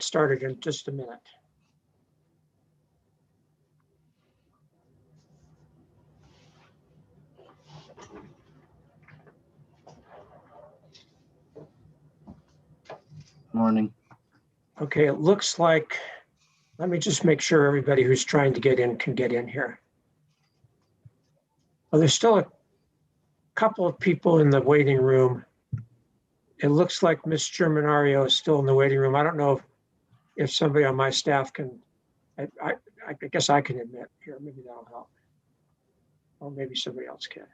Started in just a minute. Morning. Okay, it looks like, let me just make sure everybody who's trying to get in can get in here. Well, there's still a couple of people in the waiting room. It looks like Ms. Germanario is still in the waiting room. I don't know if somebody on my staff can, I guess I can admit here, maybe that'll help. Or maybe somebody else can.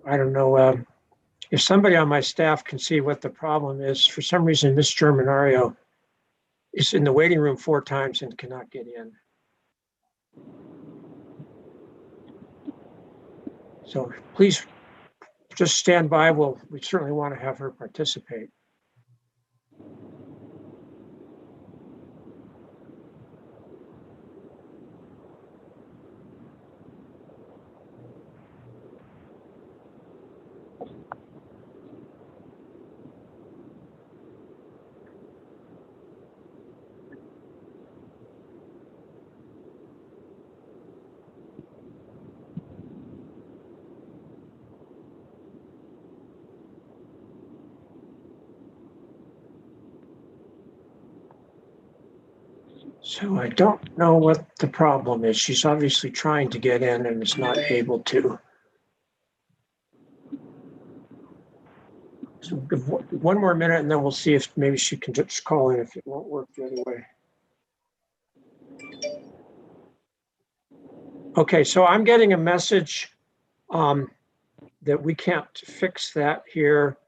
I don't know. If somebody on my staff can see what the problem is, for some reason, Ms. Germanario is in the waiting room 4 times and cannot get in. So please just stand by. We certainly want to have her participate. So I don't know what the problem is. She's obviously trying to get in and is not able to. So give one more minute and then we'll see if maybe she can just call in if it won't work the other way. Okay, so I'm getting a message that we can't fix that here.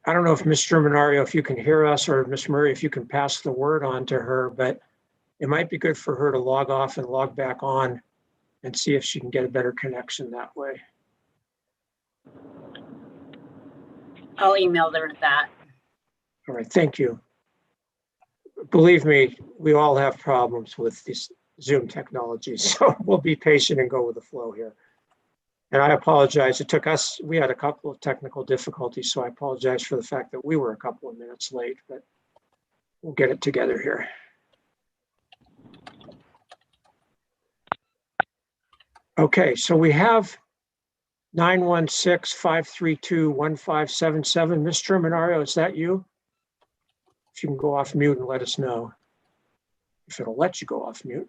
I don't know if Ms. Germanario, if you can hear us, or Ms. Murray, if you can pass the word on to her, but it might be good for her to log off and log back on and see if she can get a better connection that way. I'll email her that. All right, thank you. Believe me, we all have problems with this Zoom technology, so we'll be patient and go with the flow here. And I apologize, it took us, we had a couple of technical difficulties, so I apologize for the fact that we were a couple of minutes late, but we'll get it together here. Okay, so we have 916-532-1577. Ms. Germanario, is that you? If you can go off mute and let us know. If it'll let you go off mute.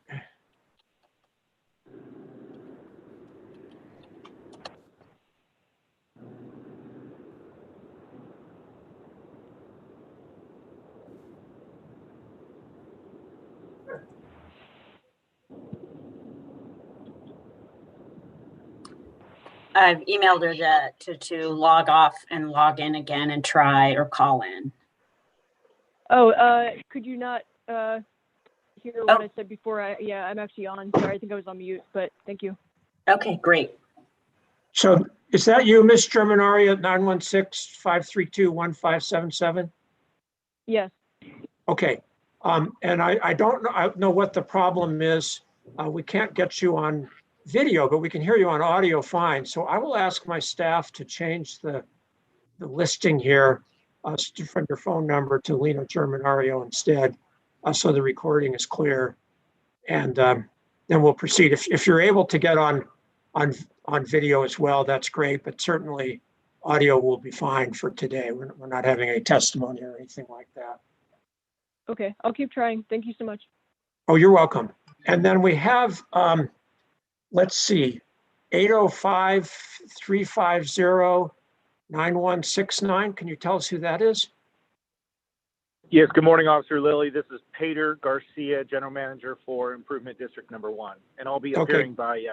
I've emailed her to log off and log in again and try or call in. Oh, could you not hear what I said before? Yeah, I'm actually on. Sorry, I think I was on mute, but thank you. Okay, great. So is that you, Ms. Germanario, at 916-532-1577? Yes. Okay. And I don't know what the problem is. We can't get you on video, but we can hear you on audio fine. So I will ask my staff to change the listing here from your phone number to Lena Germanario instead, so the recording is clear. And then we'll proceed. If you're able to get on video as well, that's great, but certainly audio will be fine for today. We're not having any testimony or anything like that. Okay, I'll keep trying. Thank you so much. Oh, you're welcome. And then we have, let's see, 805-350-9169. Can you tell us who that is? Yes, good morning, Officer Lilly. This is Peter Garcia, General Manager for Improvement District Number 1, and I'll be appearing by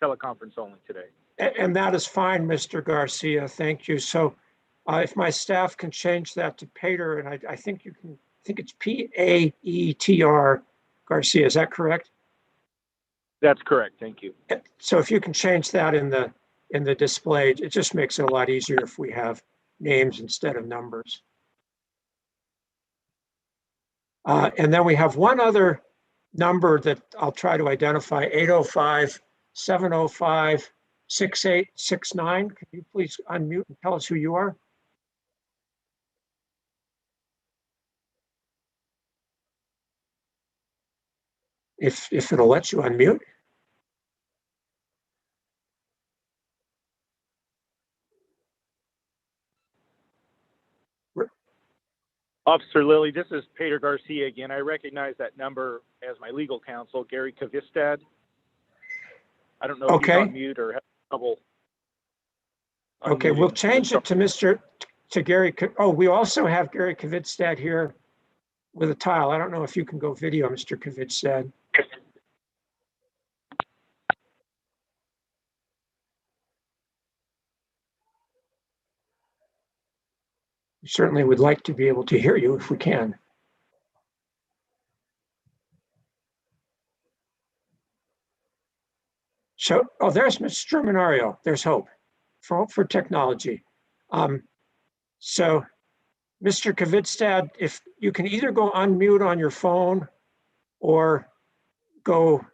teleconference only today. And that is fine, Mr. Garcia. Thank you. So if my staff can change that to Peter, and I think you can, I think it's P-A-E-T-R Garcia, is that correct? That's correct, thank you. So if you can change that in the display, it just makes it a lot easier if we have names instead of numbers. And then we have one other number that I'll try to identify, 805-705-6869. Can you please unmute and tell us who you are? if it'll let you unmute. Officer Lilly, this is Peter Garcia again. I recognize that number as my legal counsel, Gary Kvistad. I don't know if he's Okay. on mute or have trouble. Okay, unmuting. we'll change it to Gary. Oh, we also have Gary Kvistad here with a tile. I don't know if you can go video, Mr. Kvistad. We certainly would like to be able to hear you if we can. So, oh, there's Mr. Minario. There's hope for technology. So, Mr. Kvistad, if you can either go unmute on your phone or go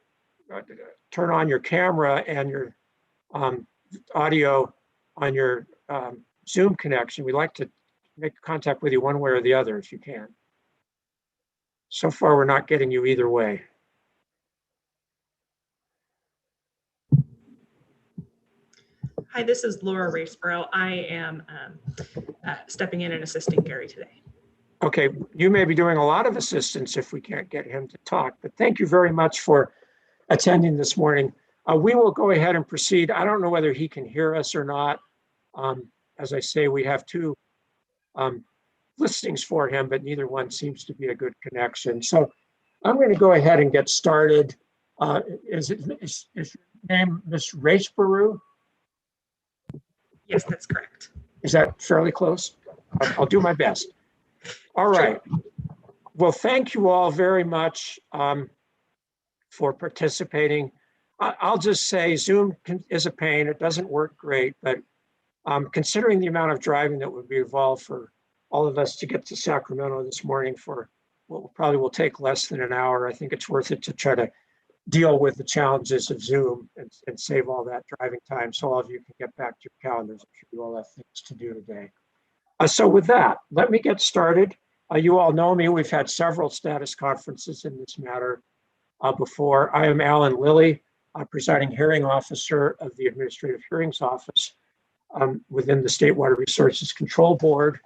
turn on your camera and your audio on your Zoom connection, we'd like to make contact with you one way or the other if you can. So far, we're not getting you either way. Hi, this is Laura Raceborough. I am stepping in and assisting Gary today. Okay, you may be doing a lot of assistance if we can't get him to talk, but thank you very much for attending this morning. We will go ahead and proceed. I don't know whether he can hear us or not. As I say, we have two listings for him, but neither one seems to be a good connection. So I'm going to go ahead and get started. Is your name Ms. Raceborough? Yes, that's correct. Is that fairly close? I'll do my best. All right. Well, thank you all very much for participating. I'll just say Zoom is a pain. It doesn't work great, but considering the amount of driving that would be involved for all of us to get to Sacramento this morning for what probably will take less than an hour, I think it's worth it to try to deal with the challenges of Zoom and save all that driving time so all of you can get back to your calendars. I'm sure you all have things to do today. So with that, let me get started. You all know me. We've had several status conferences in this matter before. I am Alan Lilly, presiding hearing officer of the Administrative Hearings Office within the State Water Resources Control Board.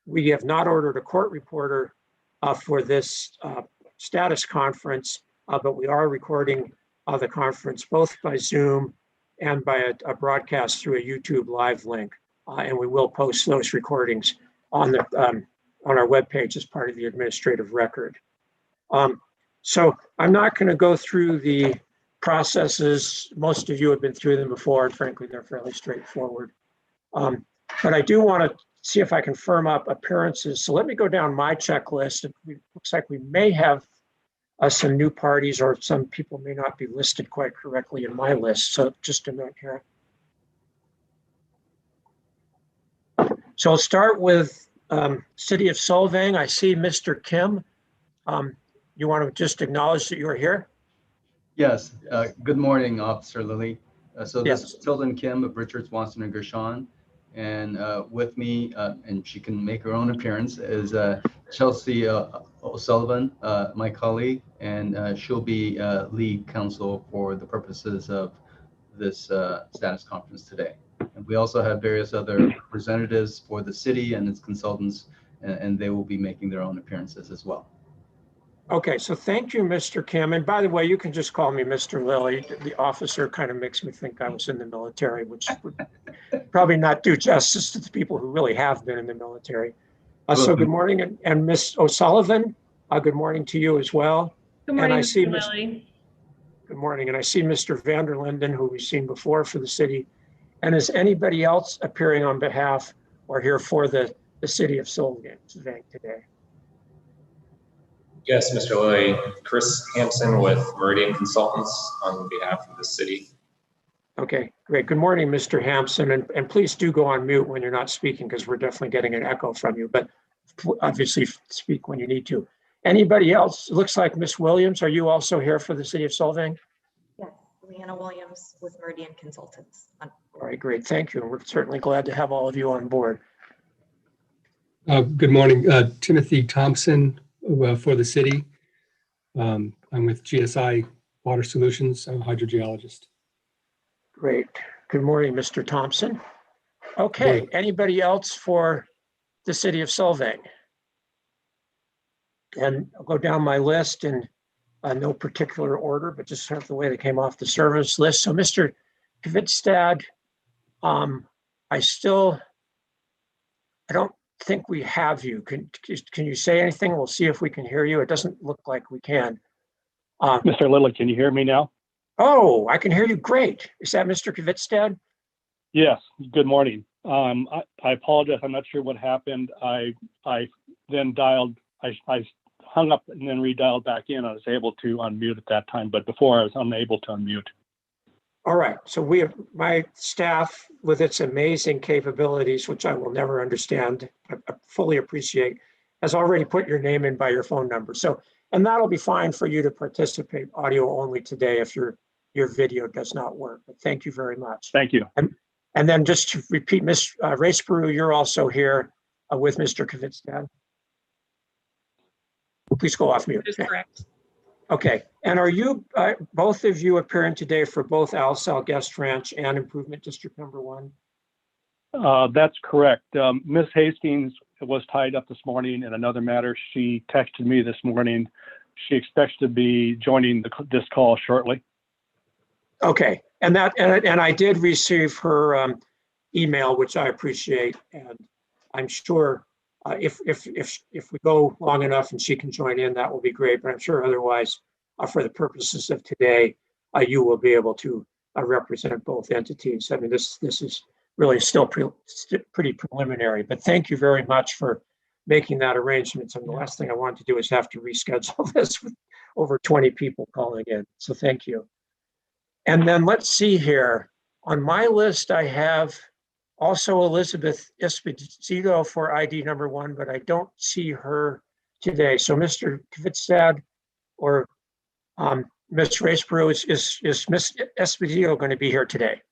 We have not ordered a court reporter for this status conference, but we are recording the conference both by Zoom and by a broadcast through a YouTube live link. And we will post those recordings on our webpage as part of the administrative record. So I'm not going to go through the processes. Most of you have been through them before, and frankly, they're fairly straightforward. But I do want to see if I can firm up appearances. So let me go down my checklist. It looks like we may have some new parties, or some people may not be listed quite correctly in my list. So just a minute here. So I'll start with City of Solvang. I see Mr. Kim. You want to just acknowledge that you're here? Yes. Good morning, Officer Lilly. So this Yes. is Tilden Kim of Richard, Swanson, and Gershon. And with me, and she can make her own appearance, is Chelsea O'Sullivan, my colleague, and she'll be lead counsel for the purposes of this status conference today. And we also have various other representatives for the city and its consultants, and they will be making their own appearances as well. Okay, so thank you, Mr. Kim. And by the way, you can just call me Mr. Lilly. The officer kind of makes me think I was in the military, which would probably not do justice to the people who really have been in the military. So good morning, and Ms. O'Sullivan, good morning to you as well. Good morning, and I see Mr. Lilly. Good morning, and I see Mr. Vanderlinden, who we've seen before for the city. And is anybody else appearing on behalf or here for the city of Solvang today? Yes, Mr. Lilly. Chris Hampson with Meridian Consultants on behalf of the city. Okay, great. Good morning, Mr. Hampson. And please do go on mute when you're not speaking, because we're definitely getting an echo from you, but obviously speak when you need to. Anybody else? It looks like Ms. Williams. Are you also here for the city of Solvang? Yes, Leanna Williams with Meridian Consultants. All right, great. Thank you. And we're certainly glad to have all of you on board. Good morning, Timothy Thompson for the city. I'm with GSI Water Solutions. I'm a hydrogeologist. Great. Good morning, Mr. Thompson. Okay, anybody else for the city of Solvang? And I'll go down my list in no particular order, but just sort of the way they came off the service list. So Mr. Kvitstad, I don't think we have you. Can you say anything? We'll see if we can hear you. It doesn't look like we can. Mr. Lilly, can you hear me now? Oh, I can hear you great. Is that Mr. Kvitstad? Yes. Good morning. I apologize. I'm not sure what happened. I then dialed. I hung up and then redialed back in. I was able to unmute at that time, but before I was unable to unmute. All right. So we have my staff with its amazing capabilities, which I will never understand, I fully appreciate, has already put your name in by your phone number. So, and that'll be fine for you to participate audio only today if your video does not work. But thank you very much. Thank you. And then just to repeat, Ms. Racebrew, you're also here with Mr. Kvitstad. Please go off mute. That is correct. Okay, and are you, both of you appearing today for both Alsal Guest Ranch and Improvement District Number 1? That's correct. Ms. Hastings was tied up this morning in another matter. She texted me this morning. She expects to be joining this call shortly. Okay, and I did receive her email, which I appreciate, and I'm sure if we go long enough and she can join in, that will be great. But I'm sure otherwise, for the purposes of today, you will be able to represent both entities. I mean, this is really still pretty preliminary, but thank you very much for making that arrangement. And the last thing I want to do is have to reschedule this with over 20 people calling in. So thank you. And then let's see here. On my list, I have also Elizabeth Esposito for ID number 1, but I don't see her today. So Mr. Kvitstad or Ms. Racebrew, is Ms. Esposito going to be here today?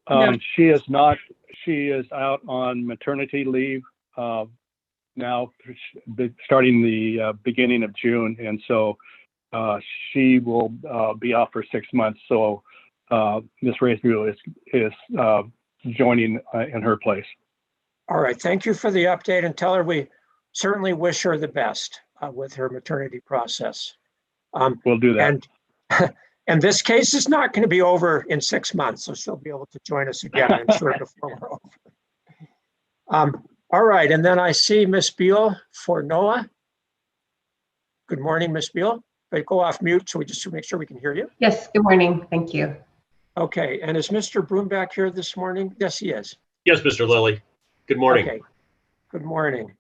No. She is not. She is out on maternity leave now, starting the beginning of June, and so she will be off for 6 months. So Ms. Racebrew is joining in her place. All right, thank you for the update, and tell her we certainly wish her the best with her maternity process. We'll do that. And this case is not going to be over in 6 months, so she'll be able to join us again, I'm sure, before we're over. All right, and then I see Ms. Beal for NOAA. Good morning, Ms. Beal. Go off mute so we just to make sure we can hear you. Yes, good morning. Thank you. Okay, and is Mr. Broomback here this morning? Yes, he is. Yes, Mr. Lilly. Good morning. Okay, good morning.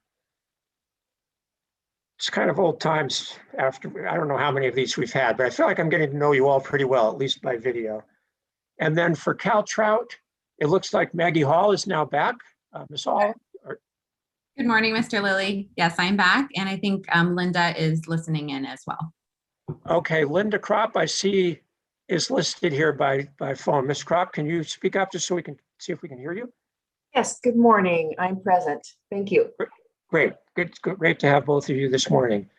It's kind of old times after, I don't know how many of these we've had, but I feel like I'm getting to know you all pretty well, at least by video. And then for Cal Trout, it looks like Maggie Hall is now back. Ms. Hall? Good morning, Mr. Lilly. Yes, I'm back. And I think Linda is listening in as well. Okay, Linda Kropp, I see is listed here by phone. Ms. Kropp, can you speak up just so we can see if we can hear you? Yes, good morning. I'm present. Thank you. Great, great to have both of you this morning.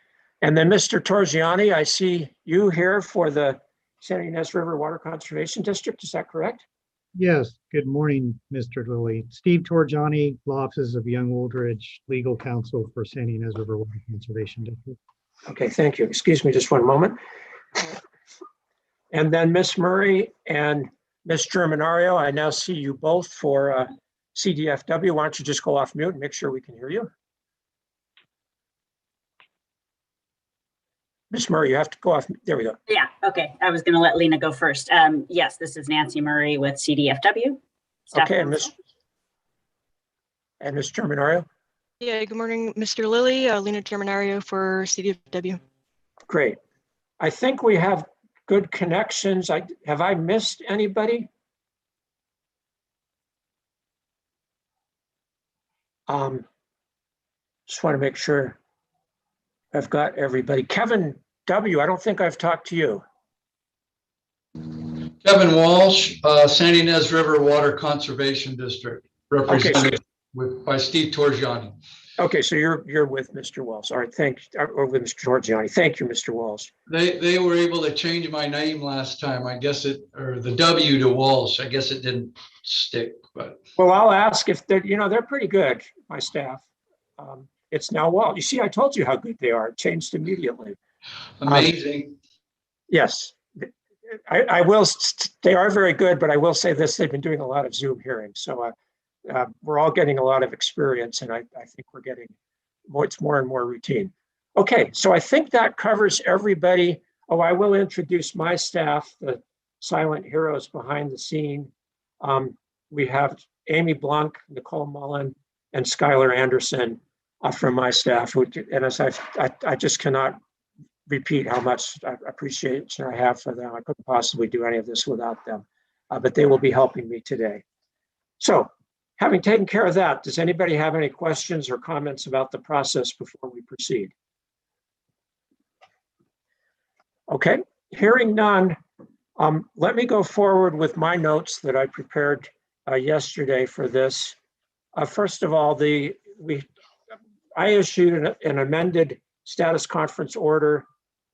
And then Mr. Torgiani, I see you here for the San Ynez River Water Conservation District. Is that correct? Yes, good morning, Mr. Lilly. Steve Torgiani, Law Offices of Young Wooldridge, Legal Counsel for San Ynez River Water Conservation District. Okay, thank you. Excuse me just one moment. And then Ms. Murray and Ms. Germanario, I now see you both for CDFW. Why don't you just go off mute and make sure we can hear you? Ms. Murray, you have to go off. There we go. Yeah, okay. I was going to let Lena go first. Yes, this is Nancy Murray with CDFW. Okay, and Ms. Germanario? Yeah, good morning, Mr. Lilly. Lena Germanario for CDFW. Great. I think we have good connections. Have I missed anybody? Just want to make sure I've got everybody. Kevin W., I don't think I've talked to you. Kevin Walsh, San Ynez River Water Conservation District, represented by Steve Torgiani. Okay, so you're with Mr. Walsh. All right, or with Mr. Giorgiani. Thank you, Mr. Walsh. They were able to change my name last time. I guess or the W to Walsh. I guess it didn't stick, but. Well, I'll ask if they're pretty good, my staff. It's now Walsh. You see, I told you how good they are. It changed immediately. Amazing. Yes, I will. They are very good, but I will say this: they've been doing a lot of Zoom hearings, so we're all getting a lot of experience, and I think we're getting it's more and more routine. Okay, so I think that covers everybody. Oh, I will introduce my staff, the silent heroes behind the scene. We have Amy Blunk, Nicole Mullen, and Skylar Anderson from my staff. And as I just cannot repeat how much appreciation I have for them. I couldn't possibly do any of this without them, but they will be helping me today. So having taken care of that, does anybody have any questions or comments about the process before we proceed? Okay, hearing none, let me go forward with my notes that I prepared yesterday for this. First of all, I issued an amended status conference order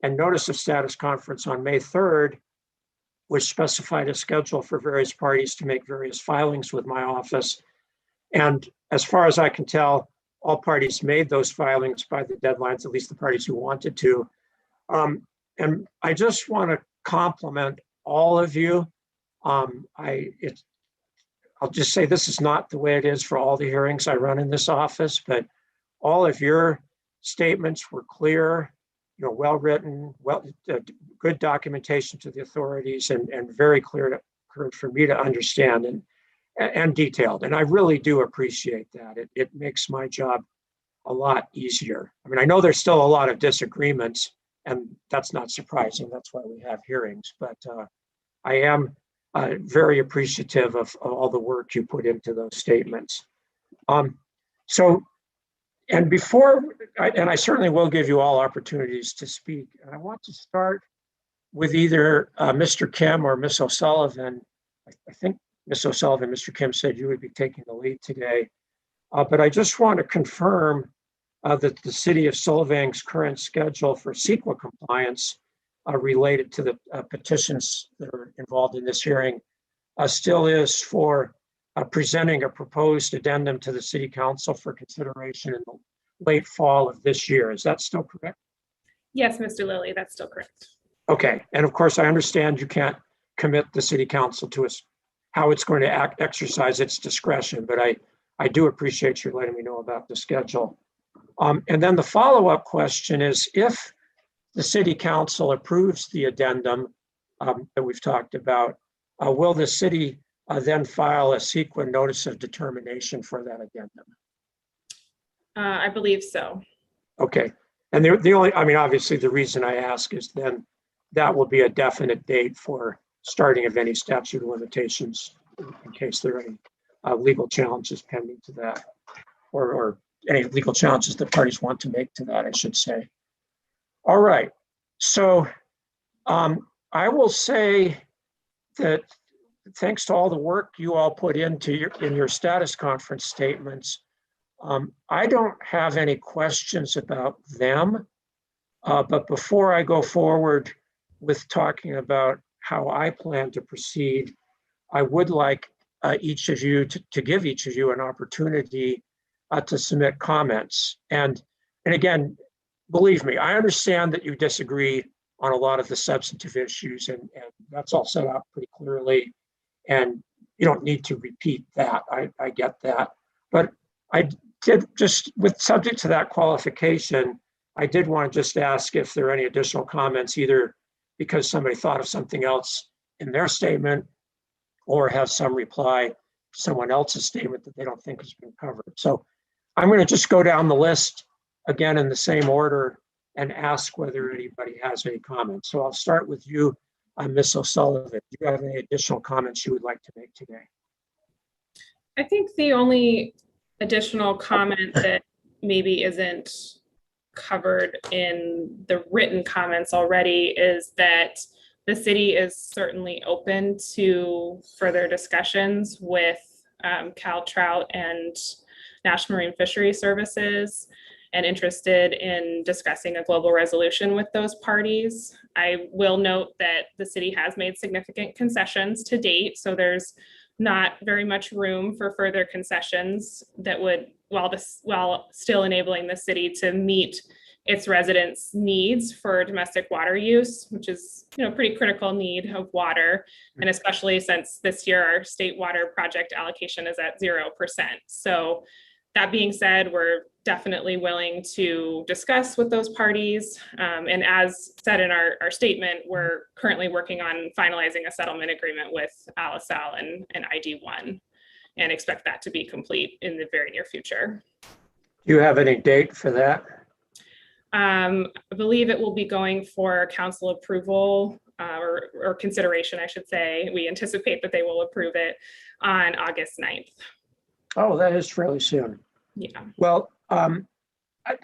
and notice of status conference on May 3rd, which specified a schedule for various parties to make various filings with my office. And as far as I can tell, all parties made those filings by the deadlines, at least the parties who wanted to. And I just want to compliment all of you. I'll just say this is not the way it is for all the hearings I run in this office, but all of your statements were clear, well written, good documentation to the authorities, and very clear for me to understand and detailed. And I really do appreciate that. It makes my job a lot easier. I mean, I know there's still a lot of disagreements, and that's not surprising. That's why we have hearings. But I am very appreciative of all the work you put into those statements. And I certainly will give you all opportunities to speak. And I want to start with either Mr. Kim or Ms. O'Sullivan. I think Ms. O'Sullivan, Mr. Kim said you would be taking the lead today. But I just want to confirm that the city of Solvang's current schedule for CEQA compliance related to the petitions that are involved in this hearing still is for presenting a proposed addendum to the city council for consideration in the late fall of this year. Is that still correct? Yes, Mr. Lilly, that's still correct. Okay, and of course I understand you can't commit the city council to how it's going to exercise its discretion, but I do appreciate you letting me know about the schedule. And then the follow-up question is, if the city council approves the addendum that we've talked about, will the city then file a CEQA notice of determination for that addendum? I believe so. Okay, and the only, I mean, obviously the reason I ask is then that will be a definite date for starting of any statute of limitations in case there are any legal challenges pending to that, or any legal challenges that parties want to make to that, I should say. All right, so I will say that thanks to all the work you all put into your status conference statements, I don't have any questions about them, but before I go forward with talking about how I plan to proceed, I would like each of you to give each of you an opportunity to submit comments. And again, believe me, I understand that you disagree on a lot of the substantive issues, and that's all set out pretty clearly. And you don't need to repeat that. I get that. But I did just, with subject to that qualification, I did want to just ask if there are any additional comments, either because somebody thought of something else in their statement or have some reply to someone else's statement that they don't think has been covered. So I'm going to just go down the list again in the same order and ask whether anybody has any comments. So I'll start with you, Ms. O'Sullivan. Do you have any additional comments you would like to make today? I think the only additional comment that maybe isn't covered in the written comments already is that the city is certainly open to further discussions with Cal Trout and National Marine Fishery Services and interested in discussing a global resolution with those parties. I will note that the city has made significant concessions to date, so there's not very much room for further concessions that would, while still enabling the city to meet its residents' needs for domestic water use, which is, pretty critical need of water. And especially since this year, our state water project allocation is at 0%. So that being said, we're definitely willing to discuss with those parties. And as said in our statement, we're currently working on finalizing a settlement agreement with ALISAL and ID1 and expect that to be complete in the very near future. Do you have any date for that? I believe it will be going for council approval or consideration, I should say. We anticipate that they will approve it on August 9th. Oh, that is fairly soon. Yeah. Well,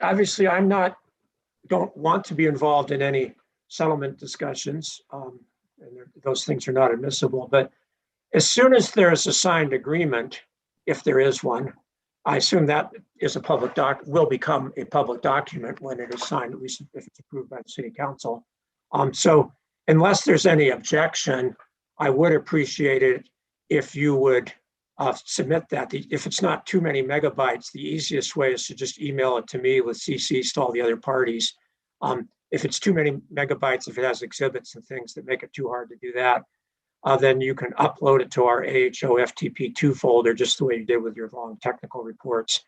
obviously, don't want to be involved in any settlement discussions, and those things are not admissible. But as soon as there is a signed agreement, if there is one, I assume that is will become a public document when it is signed, at least if it's approved by the city council. So unless there's any objection, I would appreciate it if you would submit that. If it's not too many megabytes, the easiest way is to just email it to me with CCs to all the other parties. If it's too many megabytes, if it has exhibits and things that make it too hard to do that, then you can upload it to our AHO FTP2 folder, just the way you did with your long technical reports,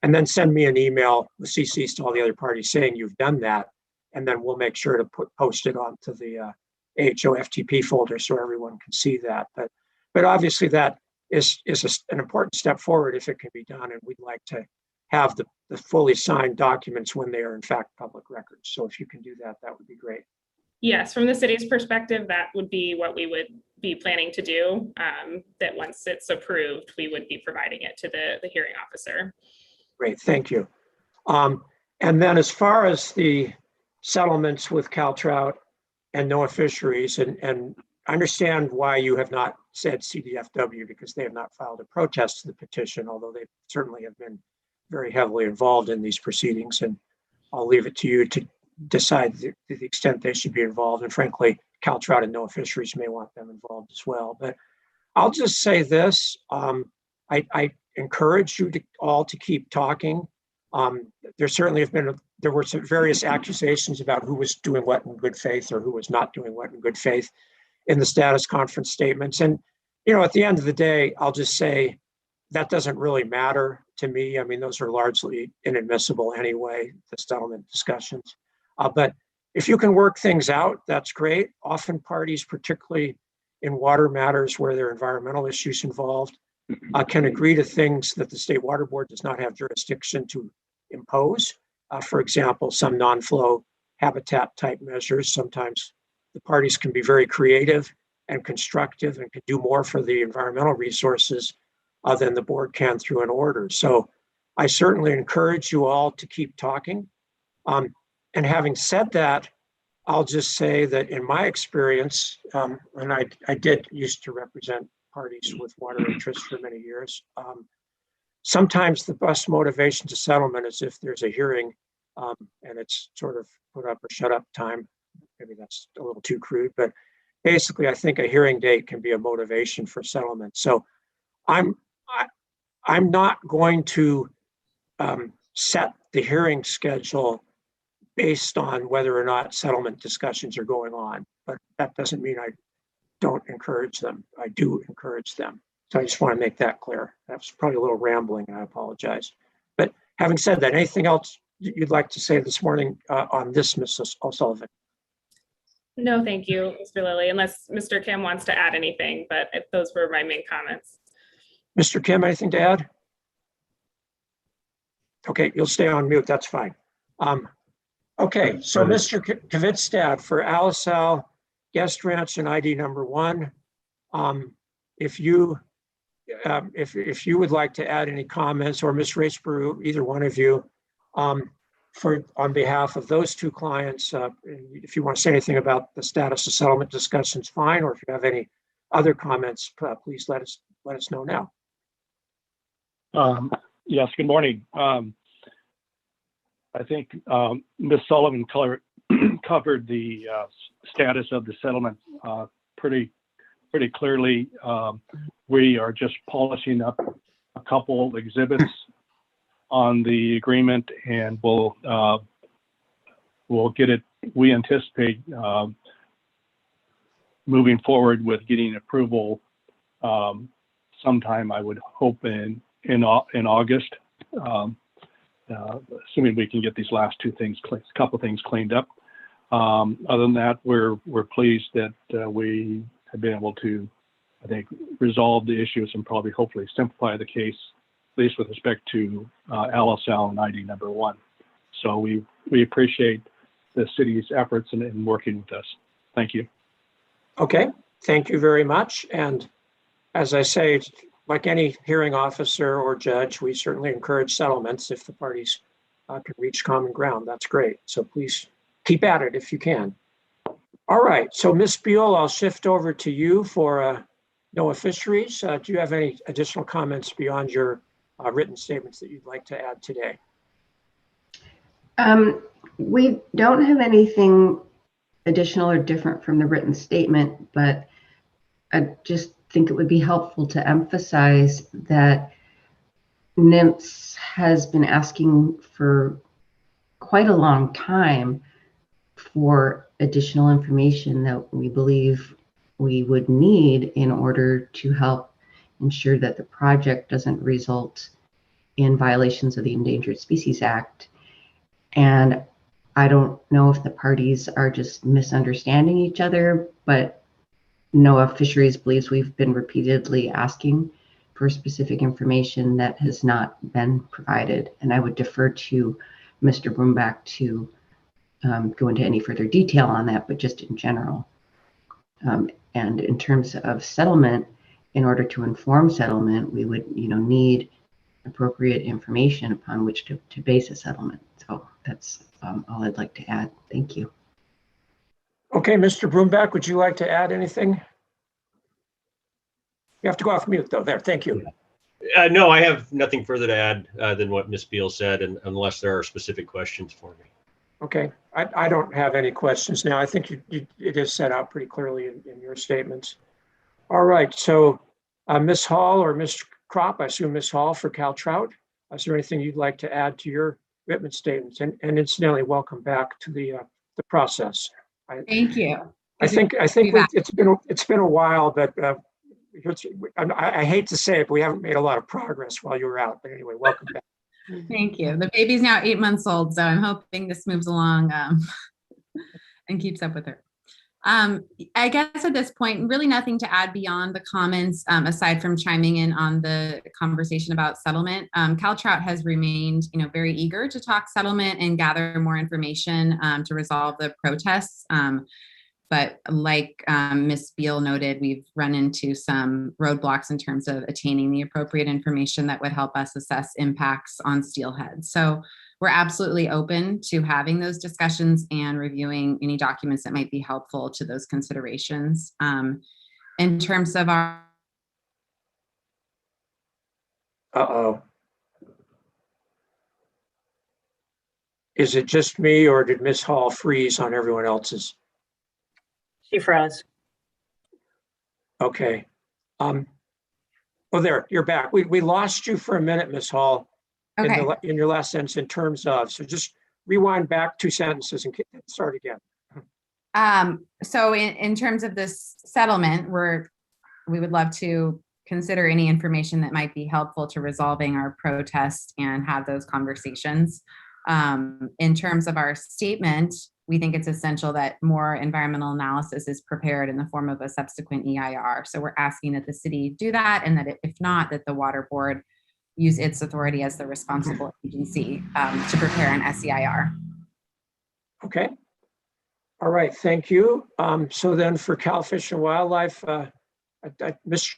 and then send me an email with CCs to all the other parties saying you've done that, and then we'll make sure to post it onto the AHO FTP folder so everyone can see that. But obviously that is an important step forward if it can be done, and we'd like to have the fully signed documents when they are in fact public records. So if you can do that, that would be great. Yes, from the city's perspective, that would be what we would be planning to do, that once it's approved, we would be providing it to the hearing officer. Great, thank you. And then as far as the settlements with Caltrout and NOAA Fisheries, and I understand why you have not said CDFW, because they have not filed a protest to the petition, although they certainly have been very heavily involved in these proceedings, and I'll leave it to you to decide the extent they should be involved. And frankly, Caltrout and NOAA Fisheries may want them involved as well. But I'll just say this, I encourage you all to keep talking. There certainly there were some various accusations about who was doing what in good faith or who was not doing what in good faith in the status conference statements. And, at the end of the day, I'll just say that doesn't really matter to me. I mean, those are largely inadmissible anyway, the settlement discussions. But if you can work things out, that's great. Often parties, particularly in water matters where there are environmental issues involved, can agree to things that the State Water Board does not have jurisdiction to impose. For example, some non-flow habitat type measures. Sometimes the parties can be very creative and constructive and can do more for the environmental resources than the board can through an order. So I certainly encourage you all to keep talking. And having said that, I'll just say that in my experience, and I did used to represent parties with water interests for many years, sometimes the best motivation to settlement is if there's a hearing and it's sort of put up or shut up time. Maybe that's a little too crude, but basically I think a hearing date can be a motivation for settlement. So I'm not going to set the hearing schedule based on whether or not settlement discussions are going on, but that doesn't mean I don't encourage them. I do encourage them. So I just want to make that clear. That's probably a little rambling, and I apologize. But having said that, anything else you'd like to say this morning on this, Mrs. O'Sullivan? No, thank you, Mr. Lilly, unless Mr. Kim wants to add anything, but those were my main comments. Mr. Kim, anything to add? Okay, you'll stay on mute, that's fine. Okay, so Mr. Kvitstad for ALISAL, Guest Ranch and ID number 1. If you would like to add any comments, or Ms. Raceberu, either one of you, on behalf of those two clients, if you want to say anything about the status of settlement discussions, fine, or if you have any other comments, please let us know now. Yes, good morning. I think Ms. Sullivan covered the status of the settlement pretty clearly. We are just polishing up a couple exhibits on the agreement, and we'll get it. We anticipate moving forward with getting approval sometime, I would hope in August, assuming we can get these last couple things cleaned up. Other than that, we're pleased that we have been able to, I think, resolve the issues and probably hopefully simplify the case, at least with respect to LSL and ID number 1. So we appreciate the city's efforts in working with us. Thank you. Okay, thank you very much. And as I say, like any hearing officer or judge, we certainly encourage settlements if the parties can reach common ground. That's great. So please keep at it if you can. All right, so Ms. Buell, I'll shift over to you for NOAA Fisheries. Do you have any additional comments beyond your written statements that you'd like to add today? We don't have anything additional or different from the written statement, but I just think it would be helpful to emphasize that NIMS has been asking for quite a long time for additional information that we believe we would need in order to help ensure that the project doesn't result in violations of the Endangered Species Act. And I don't know if the parties are just misunderstanding each other, but NOAA Fisheries believes we've been repeatedly asking for specific information that has not been provided. And I would defer to Mr. Brumback to go into any further detail on that, but just in general. And in terms of settlement, in order to inform settlement, we would need appropriate information upon which to base a settlement. So that's all I'd like to add. Thank you. Okay, Mr. Brumback, would you like to add anything? You have to go off mute though. There, thank you. No, I have nothing further to add than what Ms. Beal said, and unless there are specific questions for me. Okay, I don't have any questions now. I think it is set out pretty clearly in your statements. All right, so Ms. Hall or Ms. Kropp, I assume Ms. Hall for Cal Trout. Is there anything you'd like to add to your written statements? And incidentally, welcome back to the process. Thank you. I think it's been a while, but I hate to say it, but we haven't made a lot of progress while you were out. But anyway, welcome back. Thank you. The baby's now 8 months old, so I'm hoping this moves along and keeps up with her. I guess at this point, really nothing to add beyond the comments, aside from chiming in on the conversation about settlement. Cal Trout has remained, very eager to talk settlement and gather more information to resolve the protests. But like Ms. Beal noted, we've run into some roadblocks in terms of attaining the appropriate information that would help us assess impacts on steelhead. So we're absolutely open to having those discussions and reviewing any documents that might be helpful to those considerations. In terms of our... Is it just me or did Ms. Hall freeze on everyone else's? She froze. Okay. Oh, there, you're back. We lost you for a minute, Ms. Hall, okay. in your last sentence in terms of, so just rewind back 2 sentences and start again. So in terms of this settlement, we would love to consider any information that might be helpful to resolving our protest and have those conversations. In terms of our statement, we think it's essential that more environmental analysis is prepared in the form of a subsequent EIR. So we're asking that the city do that, and that if not, that the water board use its authority as the responsible agency to prepare an SEIR. Okay. All right, thank you. So then for Cal Fish and Wildlife, Mr.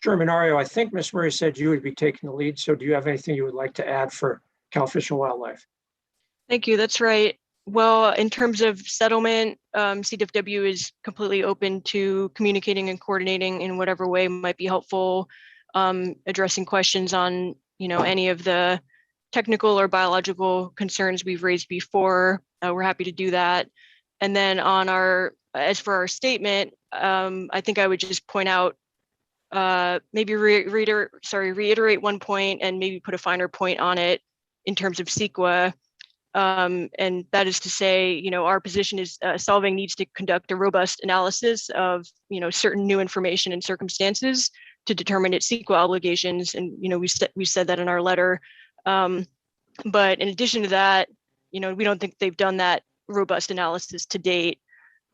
Germanario, I think Ms. Murray said you would be taking the lead. So do you have anything you would like to add for Cal Fish and Wildlife? Thank you, that's right. Well, in terms of settlement, CWW is completely open to communicating and coordinating in whatever way might be helpful, addressing questions on, any of the technical or biological concerns we've raised before, we're happy to do that. And then as for our statement, I think I would just point out, maybe reiterate one point and maybe put a finer point on it in terms of CEQA. And that is to say, our position is Solvang needs to conduct a robust analysis of, certain new information and circumstances to determine its CEQA obligations. And, we said that in our letter. But in addition to that, we don't think they've done that robust analysis to date.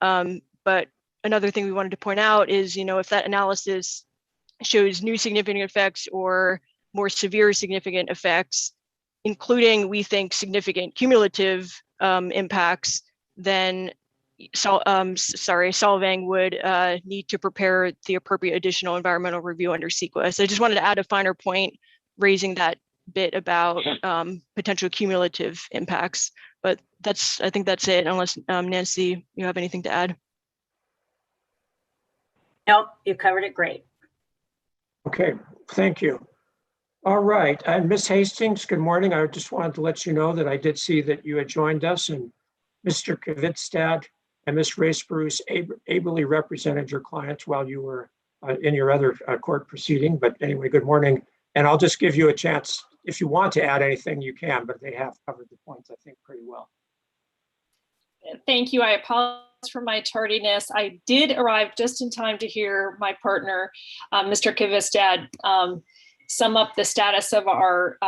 But another thing we wanted to point out is, if that analysis shows new significant effects or more severe significant effects, including, we think, significant cumulative impacts, then Solvang would need to prepare the appropriate additional environmental review under CEQA. So I just wanted to add a finer point, raising that bit about potential cumulative impacts. But I think that's it, unless Nancy, you have anything to add. Nope, you covered it great. Okay, thank you. All right, and Ms. Hastings, good morning. I just wanted to let you know that I did see that you had joined us, and Mr. Kvitstad and Ms. Race-Bruce ably represented your clients while you were in your other court proceeding. But anyway, good morning. And I'll just give you a chance. If you want to add anything, you can, but they have covered the points, I think, pretty well. Thank you. I apologize for my tardiness. I did arrive just in time to hear my partner, Mr. Kvitstad, sum up the status of our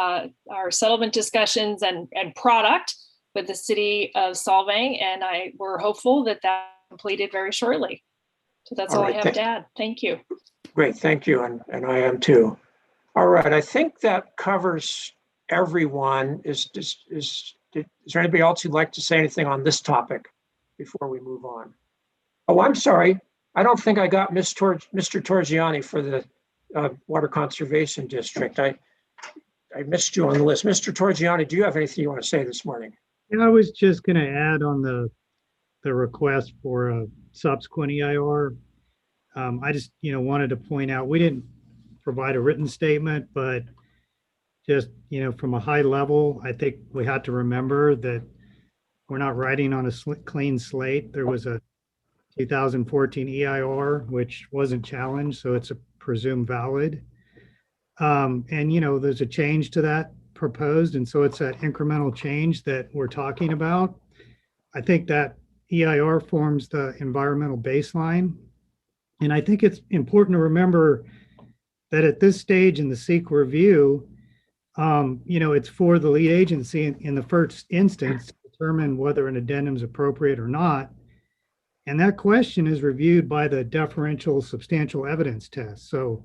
settlement discussions and product with the city of Solvang, and we're hopeful that completed very shortly. So that's all I have to add. Thank you. Great, thank you, and I am too. All right, I think that covers everyone. Is there anybody else who'd like to say anything on this topic before we move on? Oh, I'm sorry. I don't think I got Mr. Torgiani for the Water Conservation District. I missed you on the list. Mr. Torgiani, do you have anything you want to say this morning? Yeah, I was just going to add on the request for a subsequent EIR. I just wanted to point out, we didn't provide a written statement, but just from a high level, I think we had to remember that we're not writing on a clean slate. There was a 2014 EIR which wasn't challenged, so it's a presumed valid. And there's a change to that proposed, and so it's that incremental change that we're talking about. I think that EIR forms the environmental baseline, and I think it's important to remember that at this stage in the CEQA review, it's for the lead agency in the first instance to determine whether an addendum is appropriate or not. And that question is reviewed by the deferential substantial evidence test. So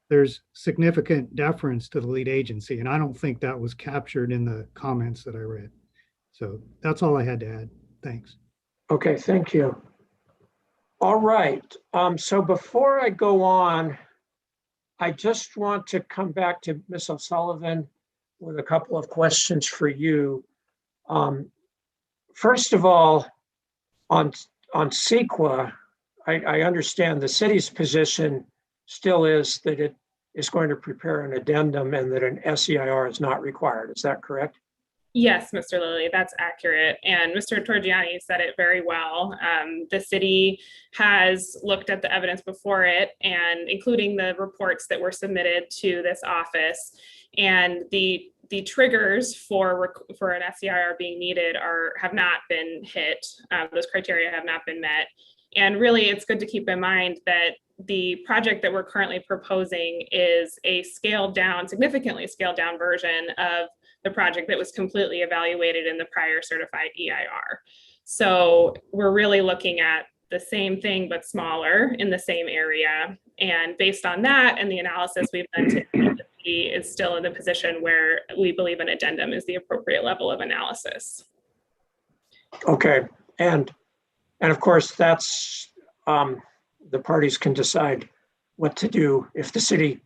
there's significant deference to the lead agency, and I don't think that was captured in the comments that I read. So that's all I had to add. Thanks. Okay, thank you. All right, so before I go on, I just want to come back to Ms. O'Sullivan with a couple of questions for you. First of all, on CEQA, I understand the city's position still is that it is going to prepare an addendum and that an SEIR is not required. Is that correct? Yes, Mr. Lilly, that's accurate. And Mr. Torgiani said it very well. The city has looked at the evidence before it, and including the reports that were submitted to this office. And the triggers for an SEIR being needed have not been hit. Those criteria have not been met. And really, it's good to keep in mind that the project that we're currently proposing is a significantly scaled down version of the project that was completely evaluated in the prior certified EIR. So we're really looking at the same thing, but smaller in the same area. And based on that and the analysis we've done today, the city is still in the position where we believe an addendum is the appropriate level of analysis. Okay, and of course, that's the parties can decide what to do if the city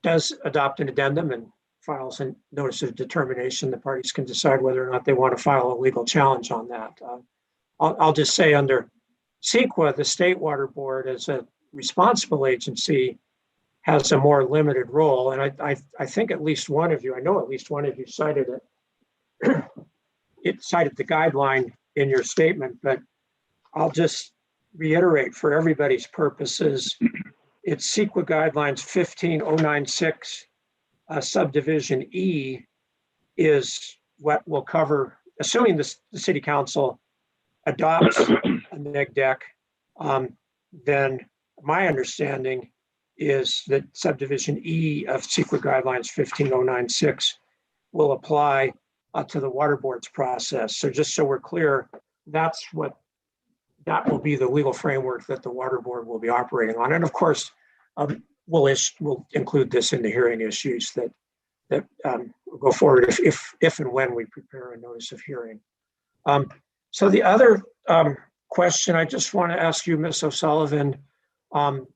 does adopt an addendum and files a notice of determination. The parties can decide whether or not they want to file a legal challenge on that. I'll just say under CEQA, the State Water Board, as a responsible agency, has a more limited role. And I think at least one of you, I know at least one of you cited it. It cited the guideline in your statement, but I'll just reiterate for everybody's purposes, it's CEQA guidelines 15096, subdivision E is what will cover, assuming the city council adopts a neg deck, then my understanding is that subdivision E of CEQA guidelines 15096 will apply to the water board's process. So just so we're clear, that will be the legal framework that the water board will be operating on. And of course, we'll include this in the hearing issues that will go forward if and when we prepare a notice of hearing. So the other question I just want to ask you, Ms. O'Sullivan, NOAA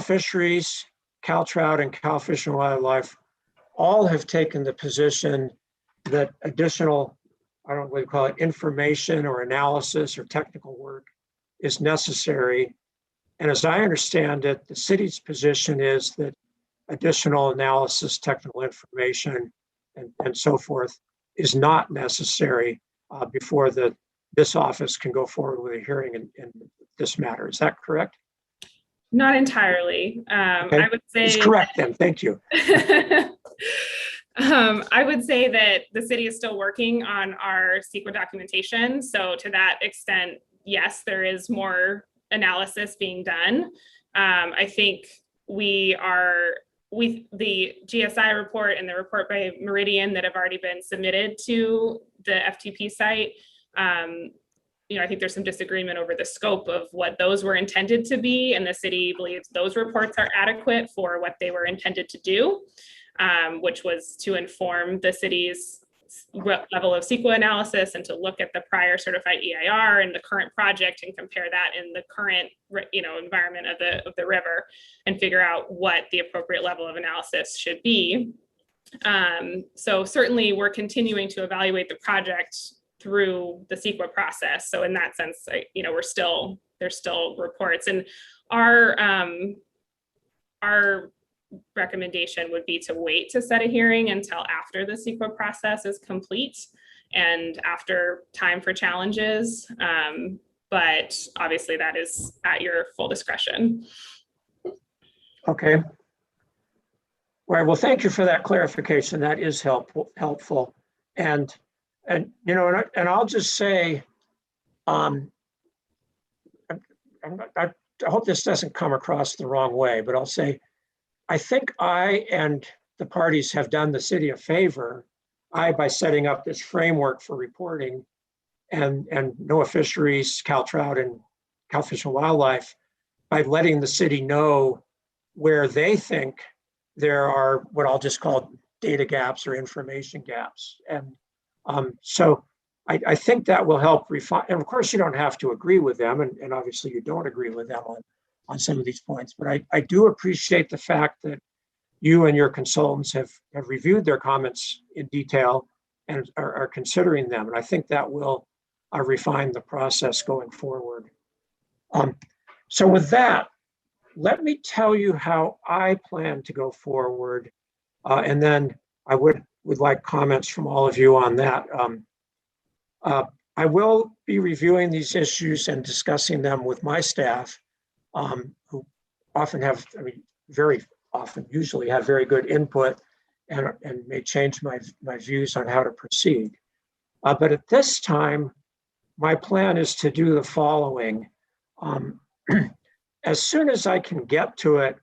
Fisheries, Cal Trout, and Cal Fish and Wildlife all have taken the position that additional, I don't know what you call it, information or analysis or technical work is necessary. And as I understand it, the city's position is that additional analysis, technical information, and so forth is not necessary before this office can go forward with a hearing in this matter. Is that correct? Not entirely. Okay. I would say it's correct then. Thank you. I would say that the city is still working on our CEQA documentation. So to that extent, yes, there is more analysis being done. I think the GSI report and the report by Meridian that have already been submitted to the FTP site, I think there's some disagreement over the scope of what those were intended to be, and the city believes those reports are adequate for what they were intended to do, which was to inform the city's level of CEQA analysis and to look at the prior certified EIR and the current project and compare that in the current environment of the river and figure out what the appropriate level of analysis should be. So certainly we're continuing to evaluate the project through the CEQA process. So in that sense, there's still reports, and our recommendation would be to wait to set a hearing until after the CEQA process is complete and after time for challenges. But obviously that is at your full discretion. Okay. All right. Well, thank you for that clarification. That is helpful. And I'll just say, I hope this doesn't come across the wrong way, but I'll say, I think I and the parties have done the city a favor, by setting up this framework for reporting, and NOAA Fisheries, Cal Trout, and Cal Fish and Wildlife, by letting the city know where they think there are what I'll just call data gaps or information gaps. And so I think that will help refine, and of course you don't have to agree with them, and obviously you don't agree with them on some of these points, but I do appreciate the fact that you and your consultants have reviewed their comments in detail and are considering them. And I think that will refine the process going forward. So with that, let me tell you how I plan to go forward. And then I would like comments from all of you on that. I will be reviewing these issues and discussing them with my staff, who often have, very often, usually have very good input and may change my views on how to proceed. But at this time, my plan is to do the following. As soon as I can get to it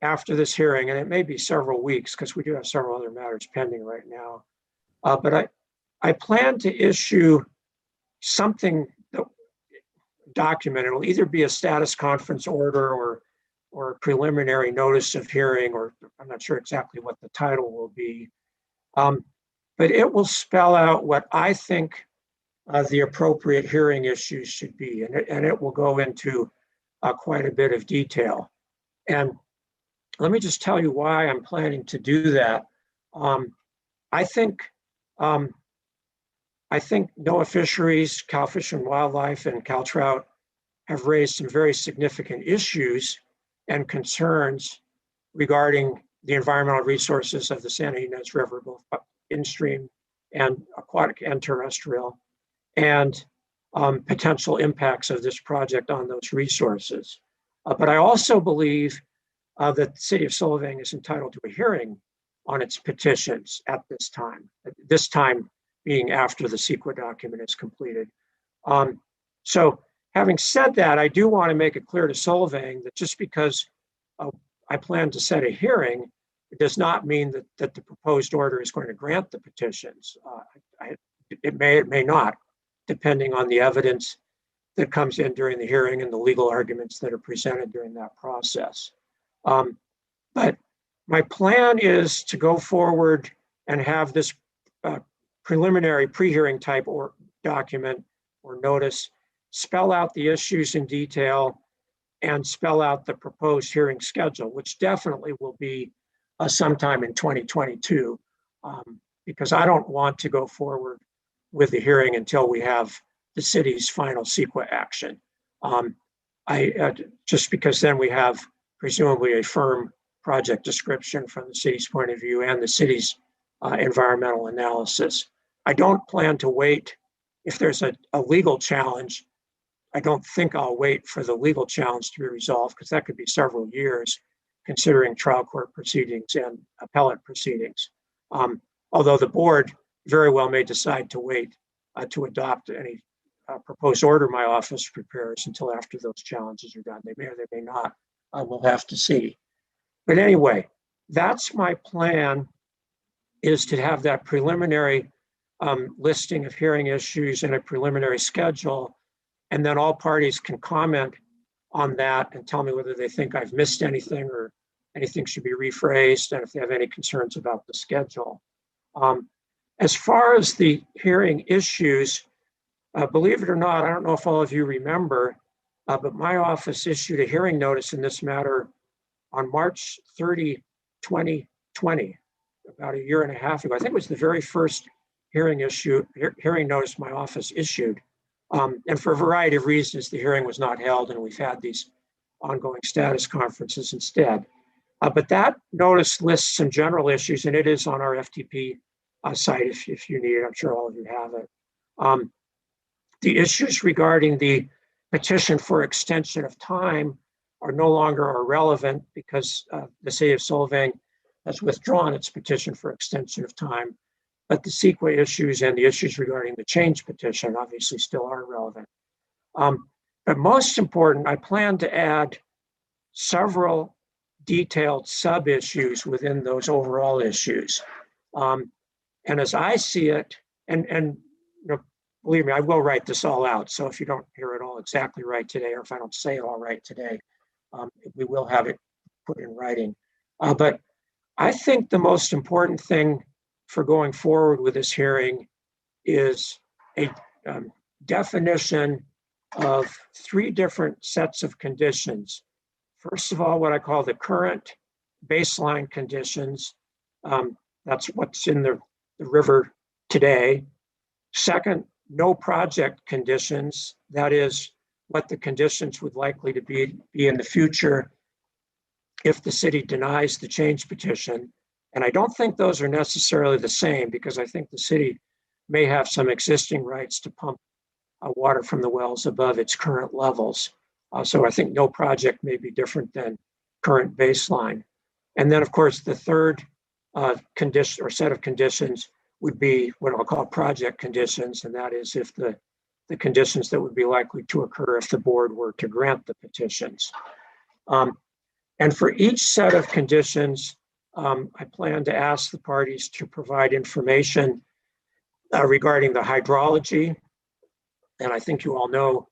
after this hearing, and it may be several weeks because we do have several other matters pending right now, but I plan to issue something document. It'll either be a status conference order or a preliminary notice of hearing, or I'm not sure exactly what the title will be. But it will spell out what I think the appropriate hearing issues should be. And it will go into quite a bit of detail. And let me just tell you why I'm planning to do that. I think NOAA Fisheries, Cal Fish and Wildlife, and Cal Trout have raised some very significant issues and concerns regarding the environmental resources of the Santa Ynez River, both in-stream and aquatic and terrestrial, and potential impacts of this project on those resources. But I also believe that the city of Solvang is entitled to a hearing on its petitions at this time being after the CEQA document is completed. So having said that, I do want to make it clear to Solvang that just because I plan to set a hearing, it does not mean that the proposed order is going to grant the petitions. It may not, depending on the evidence that comes in during the hearing and the legal arguments that are presented during that process. But my plan is to go forward and have this preliminary pre-hearing type or document or notice spell out the issues in detail and spell out the proposed hearing schedule, which definitely will be sometime in 2022, because I don't want to go forward with the hearing until we have the city's final CEQA action. Just because then we have presumably a firm project description from the city's point of view and the city's environmental analysis. I don't plan to wait. If there's a legal challenge, I don't think I'll wait for the legal challenge to be resolved, because that could be several years, considering trial court proceedings and appellate proceedings. Although the board very well may decide to wait to adopt any proposed order my office prepares until after those challenges are done. They may or they may not. We'll have to see. But anyway, that's my plan, is to have that preliminary listing of hearing issues and a preliminary schedule, and then all parties can comment on that and tell me whether they think I've missed anything or anything should be rephrased, and if they have any concerns about the schedule. As far as the hearing issues, believe it or not, I don't know if all of you remember, but my office issued a hearing notice in this matter on March 30, 2020, about a year and a half ago. I think it was the very first hearing notice my office issued. And for a variety of reasons, the hearing was not held, and we've had these ongoing status conferences instead. But that notice lists some general issues, and it is on our FTP site if you need it. I'm sure all of you have it. The issues regarding the petition for extension of time are no longer relevant, because the city of Solvang has withdrawn its petition for extension of time. But the CEQA issues and the issues regarding the change petition obviously still are relevant. But most important, I plan to add several detailed sub-issues within those overall issues. And as I see it, and you know, believe me, I will write this all out. So if you don't hear it all exactly right today, or if I don't say it all right today, we will have it put in writing. But I think the most important thing for going forward with this hearing is a definition of 3 different sets of conditions. First of all, what I call the current baseline conditions. That's what's in the river today. Second, no project conditions. That is what the conditions would likely to be in the future if the city denies the change petition. And I don't think those are necessarily the same, because I think the city may have some existing rights to pump water from the wells above its current levels. So I think no project may be different than current baseline. And then, of course, the third condition or set of conditions would be what I'll call project conditions. And that is if the conditions that would be likely to occur if the board were to grant the petitions. And for each set of conditions, I plan to ask the parties to provide information regarding the hydrology. And I think you all know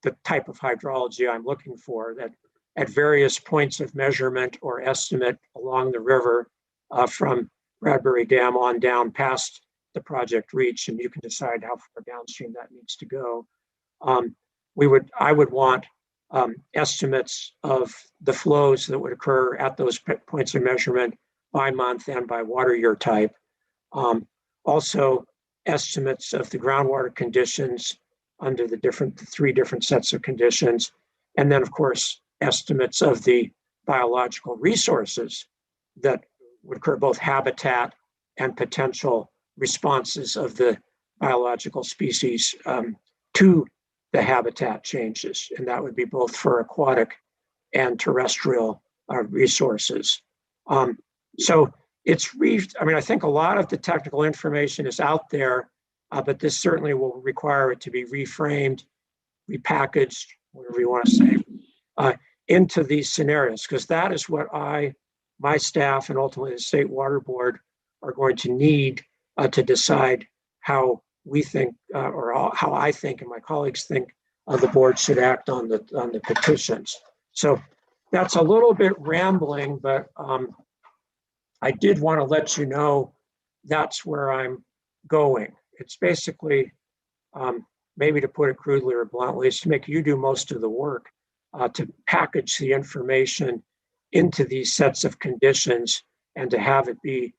the type of hydrology I'm looking for, that at various points of measurement or estimate along the river from Bradbury Dam on down past the project reach, and you can decide how far downstream that needs to go. I would want estimates of the flows that would occur at those points of measurement by month and by water year type. Also, estimates of the groundwater conditions under the 3 different sets of conditions. And then, of course, estimates of the biological resources that would occur, both habitat and potential responses of the biological species to the habitat changes. And that would be both for aquatic and terrestrial resources. So I think a lot of the technical information is out there, but this certainly will require it to be reframed, repackaged, whatever you want to say, into these scenarios, because that is what my staff, and ultimately the State Water Board are going to need to decide how we think, or how I think and my colleagues think the board should act on the petitions. So that's a little bit rambling, but I did want to let you know that's where I'm going. It's basically, maybe to put it crudely or bluntly, is to make you do most of the work to package the information into these sets of conditions and to have it be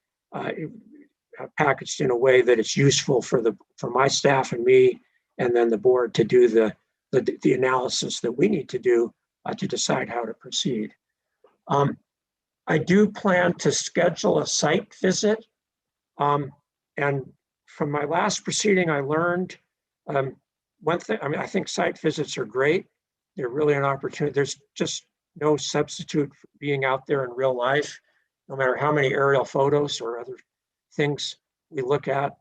packaged in a way that it's useful for my staff and me, and then the board to do the analysis that we need to do to decide how to proceed. I do plan to schedule a site visit. And from my last proceeding, I learned one thing. I think site visits are great. They're really an opportunity. There's just no substitute for being out there in real life, no matter how many aerial photos or other things we look at.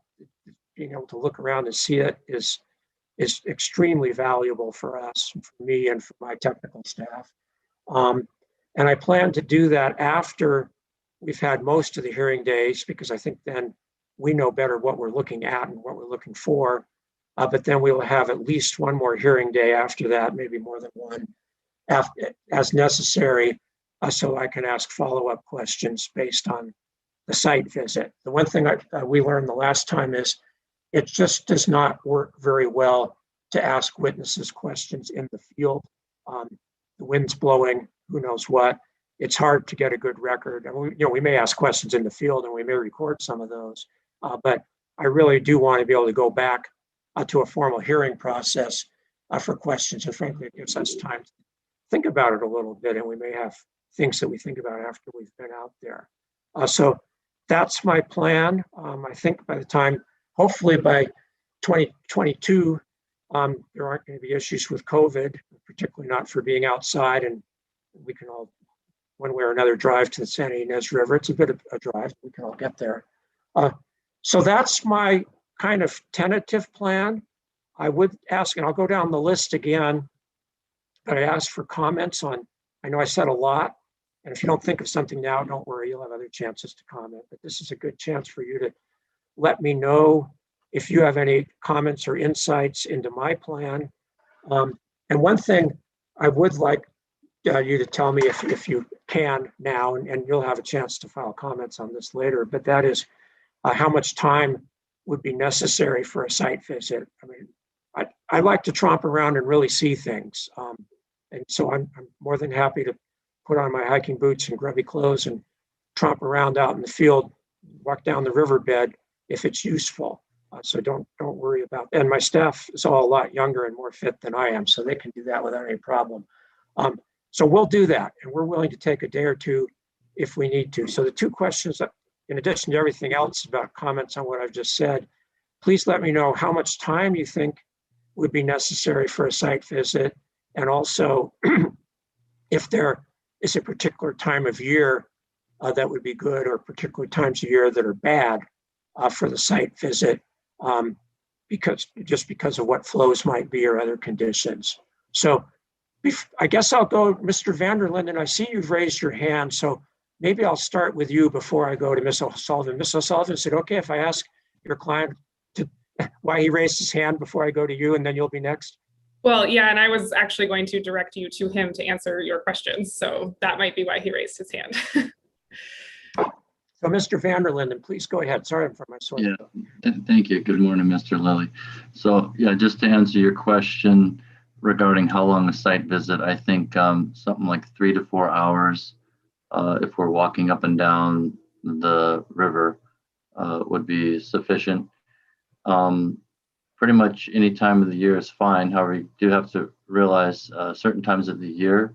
Being able to look around and see it is extremely valuable for us, for me, and for my technical staff. And I plan to do that after we've had most of the hearing days, because I think then we know better what we're looking at and what we're looking for. But then we will have at least one more hearing day after that, maybe more than one, as necessary, so I can ask follow-up questions based on the site visit. The one thing we learned the last time is it just does not work very well to ask witnesses questions in the field. The wind's blowing, who knows what. It's hard to get a good record. And we may ask questions in the field and we may record some of those, but I really do want to be able to go back to a formal hearing process for questions. And frankly, it gives us time to think about it a little bit, and we may have things that we think about after we've been out there. So that's my plan. I think by the time, hopefully by 2022, there aren't going to be issues with COVID, particularly not for being outside, and we can all, one way or another, drive to the Santa Ynez River. It's a bit of a drive, we can all get there. So that's my kind of tentative plan. I would ask, and I'll go down the list again, but I asked for comments on, I know I said a lot, and if you don't think of something now, don't worry, you'll have other chances to comment, but this is a good chance for you to let me know if you have any comments or insights into my plan. And one thing I would like you to tell me, if you can now, and you'll have a chance to file comments on this later, but that is how much time would be necessary for a site visit. I mean, I like to tromp around and really see things. And so I'm more than happy to put on my hiking boots and grubby clothes and tromp around out in the field, walk down the riverbed if it's useful. So don't worry about that. And my staff is all a lot younger and more fit than I am, so they can do that without any problem. So we'll do that, and we're willing to take a day or two if we need to. So the two questions, in addition to everything else about comments on what I've just said, please let me know how much time you think would be necessary for a site visit, and also if there is a particular time of year that would be good, or particular times of year that are bad for the site visit, because of what flows might be or other conditions. So I guess I'll go, Mr. Vanderlinden, I see you've raised your hand, so maybe I'll start with you before I go to Ms. O'Sullivan. Ms. O'Sullivan, is it okay if I ask your client why he raised his hand before I go to you, and then you'll be next? Well, yeah, and I was actually going to direct you to him to answer your questions, so that might be why he raised his hand. So Mr. Vanderlinden, please go ahead. Sorry for my sore throat. Yeah, thank you. Good morning, Mr. Lilly. So yeah, just to answer your question regarding how long a site visit, I think something like 3 to 4 hours if we're walking up and down the river would be sufficient. Pretty much any time of the year is fine. However, you do have to realize certain times of the year,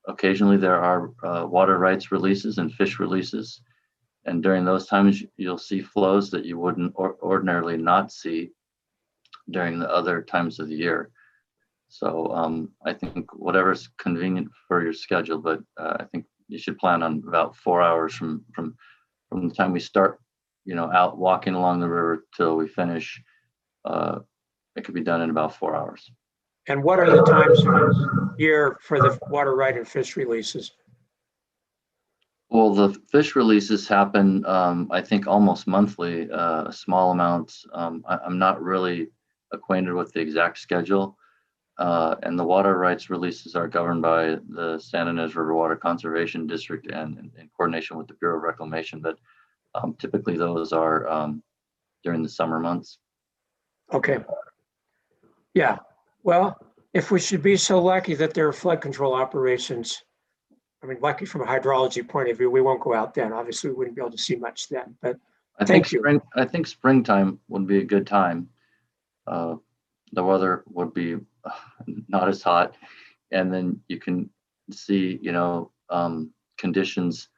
Occasionally there are water rights releases and fish releases. And during those times, you'll see flows that you wouldn't ordinarily not see during the other times of the year. So I think whatever's convenient for your schedule, but I think you should plan on about 4 hours from the time we start, out walking along the river till we finish. It could be done in about 4 hours. And what are the times of year for the water right and fish releases? Well, the fish releases happen, I think, almost monthly, small amounts. I'm not really acquainted with the exact schedule. And the water rights releases are governed by the San Ynez River Water Conservation District and in coordination with the Bureau of Reclamation. But typically those are during the summer months. Okay. Yeah. Well, if we should be so lucky that there are flood control operations, I mean, lucky from a hydrology point of view, we won't go out then. Obviously, we wouldn't be able to see much then, but thank you. I think springtime would be a good time. The weather would be not as hot, and then you can see, conditions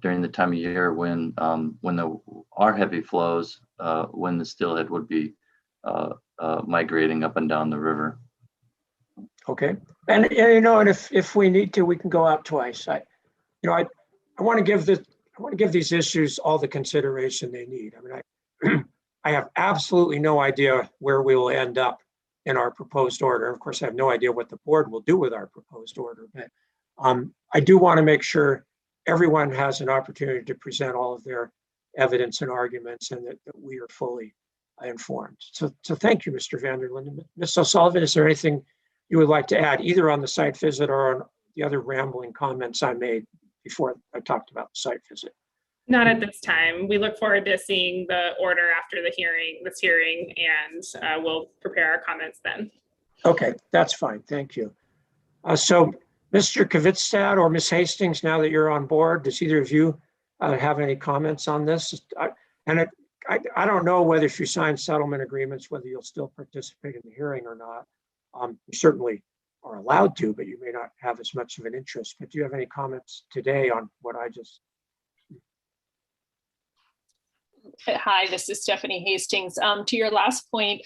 during the time of year when there are heavy flows, when the steelhead would be migrating up and down the river. Okay. And if we need to, we can go out twice. I want to give these issues all the consideration they need. I mean, I have absolutely no idea where we will end up in our proposed order. Of course, I have no idea what the board will do with our proposed order, but I do want to make sure everyone has an opportunity to present all of their evidence and arguments, and that we are fully informed. So thank you, Mr. Vanderlinden. Ms. O'Sullivan, is there anything you would like to add, either on the site visit or on the other rambling comments I made before I talked about the site visit? Not at this time. We look forward to seeing the order after this hearing, and we'll prepare our comments then. Okay, that's fine. Thank you. So Mr. Kvitstad or Ms. Hastings, now that you're on board, does either of you have any comments on this? I don't know whether if you sign settlement agreements, whether you'll still participate in the hearing or not. You certainly are allowed to, but you may not have as much of an interest. But do you have any comments today on what I just? Hi, this is Stephanie Hastings. To your last point,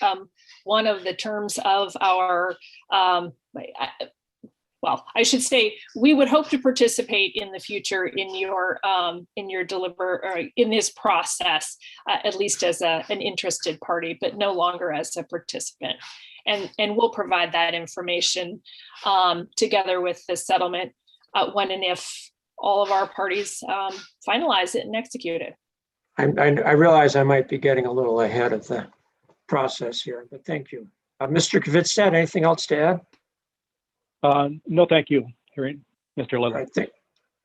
one of the terms of our, I should say, we would hope to participate in the future in your in this process, at least as an interested party, but no longer as a participant. And we'll provide that information together with the settlement when and if all of our parties finalize it and execute it. I realize I might be getting a little ahead of the process here, but thank you. Mr. Kvitstad, anything else to add? No, thank you, Mr. Lilly.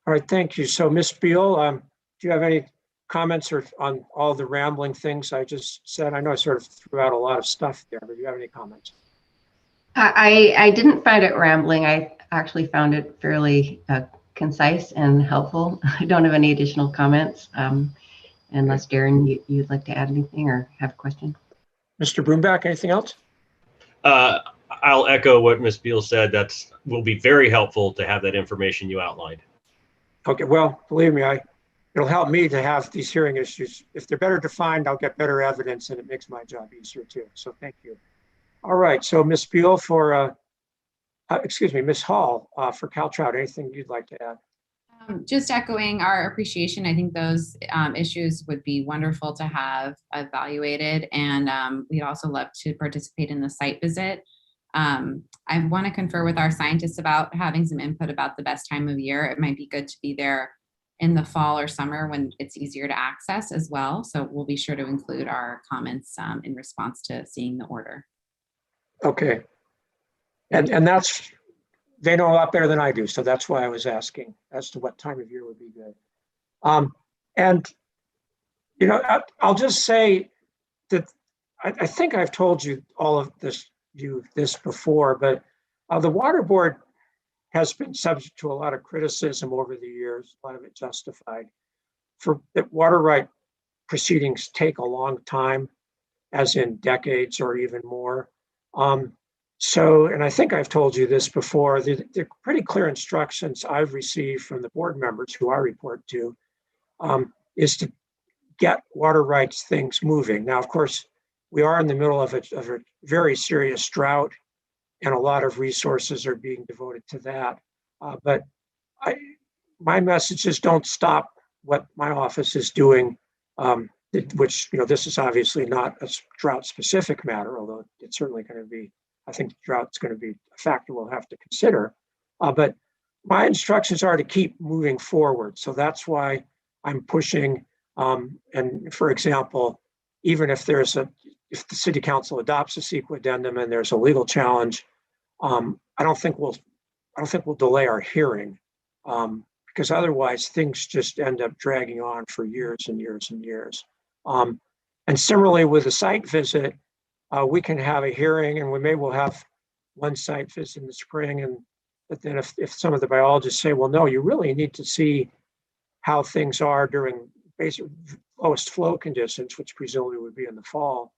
All right, thank you. So Ms. Beal, do you have any comments on all the rambling things I just said? I know I sort of threw out a lot of stuff there, but do you have any comments? I didn't find it rambling. I actually found it fairly concise and helpful. I don't have any additional comments. Unless Darren, you'd like to add anything or have a question. Mr. Broomback, anything else? I'll echo what Ms. Beal said. That will be very helpful to have that information you outlined. Okay, well, believe me, it'll help me to have these hearing issues. If they're better defined, I'll get better evidence, and it makes my job easier too. So thank you. All right, so Ms. Beal Ms. Hall for Caltrout, anything you'd like to add? Just echoing our appreciation. I think those issues would be wonderful to have evaluated, and we'd also love to participate in the site visit. I want to confer with our scientists about having some input about the best time of year. It might be good to be there in the fall or summer when it's easier to access as well. So we'll be sure to include our comments in response to seeing the order. Okay. And that's, they know a lot better than I do. So that's why I was asking as to what time of year would be good. And, I'll just say that I think I've told you all of this, before, but the water board has been subject to a lot of criticism over the years, a lot of it justified, for that water right proceedings take a long time, as in decades or even more. So, and I think I've told you this before, the pretty clear instructions I've received from the board members who I report to is to get water rights things moving. Now, of course, we are in the middle of a very serious drought, and a lot of resources are being devoted to that. But my message is don't stop what my office is doing, which, this is obviously not a drought-specific matter, although it's certainly going to be, I think drought's going to be a factor we'll have to consider. But my instructions are to keep moving forward. So that's why I'm pushing. And for example, even if if the city council adopts a CEQA addendum and there's a legal challenge, I don't think we'll delay our hearing, because otherwise things just end up dragging on for years and years and years. And similarly with a site visit, we can have a hearing, and we may well have one site visit in the spring. But then if some of the biologists say, well, no, you really need to see how things are during basic lowest flow conditions, which presumably would be in the fall,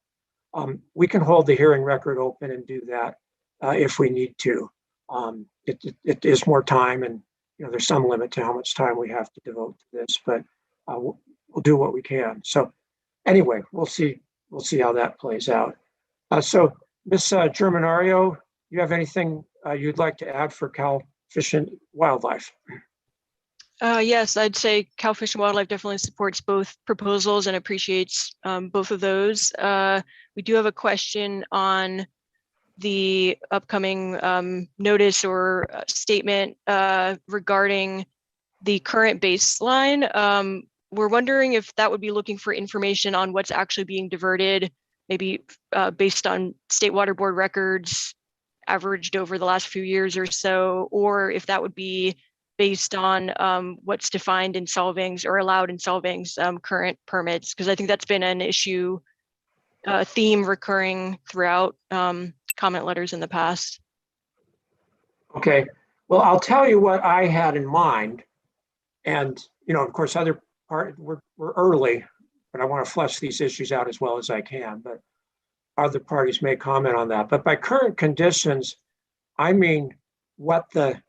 we can hold the hearing record open and do that if we need to. It is more time, and there's some limit to how much time we have to devote to this, but we'll do what we can. So anyway, we'll see how that plays out. So Ms. Germanario, you have anything you'd like to add for Cal Fish and Wildlife? Yes, I'd say Cal Fish and Wildlife definitely supports both proposals and appreciates both of those. We do have a question on the upcoming notice or statement regarding the current baseline. We're wondering if that would be looking for information on what's actually being diverted, maybe based on State Water Board records averaged over the last few years or so, or if that would be based on what's defined in Solvang's or allowed in Solvang's current permits, because I think that's been an issue, theme recurring throughout comment letters in the past. Okay, well, I'll tell you what I had in mind. And, of course, we're early, but I want to flesh these issues out as well as I can, but other parties may comment on that. But by current conditions, I mean what the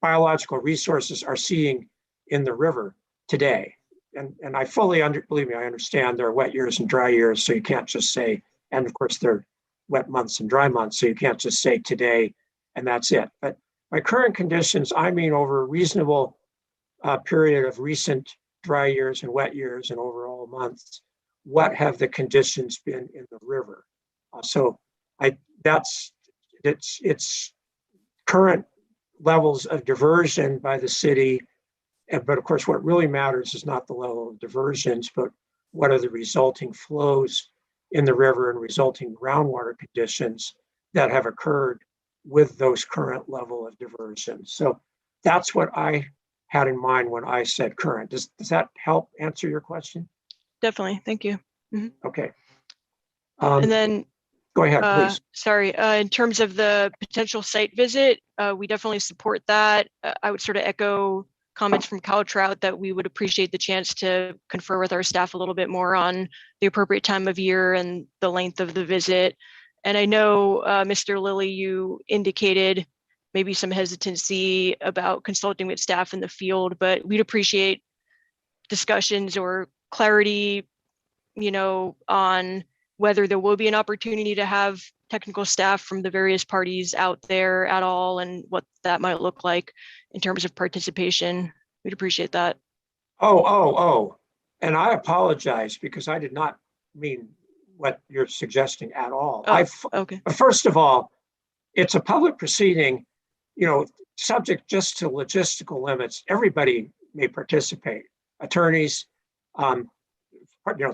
biological resources are seeing in the river today. And I fully believe me, I understand there are wet years and dry years, so you can't just say, and of course there are wet months and dry months, so you can't just say today and that's it. But by current conditions, I mean over a reasonable period of recent dry years and wet years and overall months, what have the conditions been in the river? So it's current levels of diversion by the city. But of course, what really matters is not the level of diversions, but what are the resulting flows in the river and resulting groundwater conditions that have occurred with those current level of diversion. So that's what I had in mind when I said current. Does that help answer your question? Definitely, thank you. Mm-hmm. Okay. And then go ahead, please. Sorry, in terms of the potential site visit, we definitely support that. I would sort of echo comments from Cal Trout that we would appreciate the chance to confer with our staff a little bit more on the appropriate time of year and the length of the visit. And I know, Mr. Lilly, you indicated maybe some hesitancy about consulting with staff in the field, but we'd appreciate discussions or clarity, on whether there will be an opportunity to have technical staff from the various parties out there at all and what that might look like in terms of participation. We'd appreciate that. Oh. And I apologize because I did not mean what you're suggesting at all. Okay. First of all, it's a public proceeding, subject just to logistical limits. Everybody may participate, attorneys,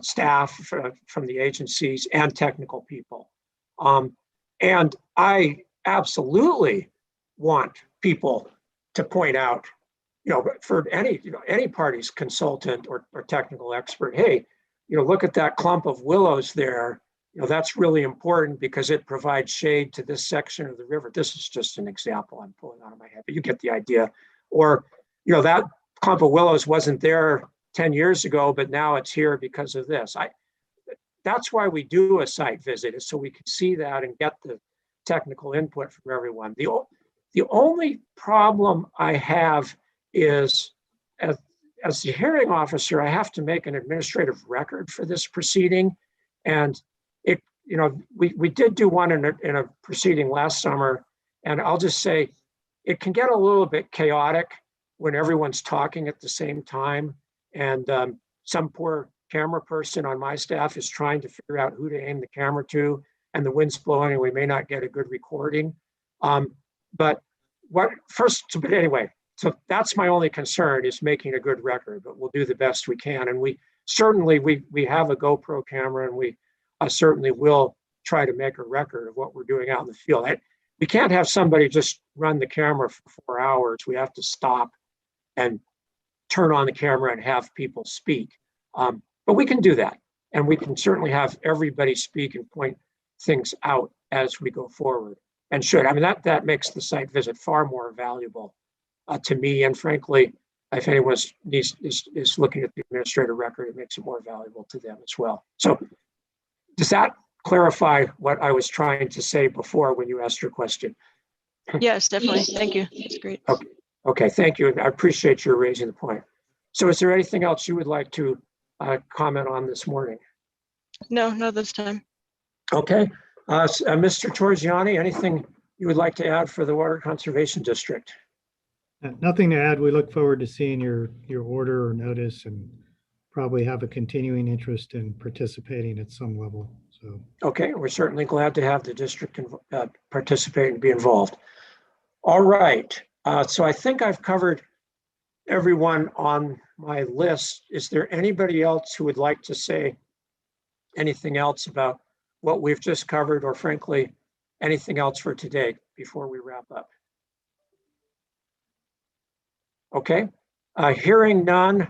staff from the agencies and technical people. And I absolutely want people to point out, for any party's consultant or technical expert, hey, look at that clump of willows there. That's really important because it provides shade to this section of the river. This is just an example I'm pulling out of my head, but you get the idea. Or, that clump of willows wasn't there 10 years ago, but now it's here because of this. That's why we do a site visit, is so we can see that and get the technical input from everyone. The only problem I have is as the hearing officer, I have to make an administrative record for this proceeding. And it, we did do one in a proceeding last summer, and I'll just say it can get a little bit chaotic when everyone's talking at the same time. And some poor camera person on my staff is trying to figure out who to aim the camera to, and the wind's blowing and we may not get a good recording. But anyway, so that's my only concern, is making a good record, but we'll do the best we can. And we certainly have a GoPro camera, and we certainly will try to make a record of what we're doing out in the field. We can't have somebody just run the camera for 4 hours. We have to stop and turn on the camera and have people speak. But we can do that. And we can certainly have everybody speak and point things out as we go forward, and should. I mean, that makes the site visit far more valuable to me. And frankly, if anyone is looking at the administrative record, it makes it more valuable to them as well. So does that clarify what I was trying to say before when you asked your question? Yes, definitely. Thank you. That's great. Okay, thank you. I appreciate you raising the point. So is there anything else you would like to comment on this morning? No, not this time. Okay. Mr. Torziani, anything you would like to add for the Water Conservation District? Nothing to add. We look forward to seeing your order or notice, and probably have a continuing interest in participating at some level. So okay, we're certainly glad to have the district participate and be involved. All right. So I think I've covered everyone on my list. Is there anybody else who would like to say anything else about what we've just covered, or frankly, anything else for today before we wrap up? Okay, hearing none.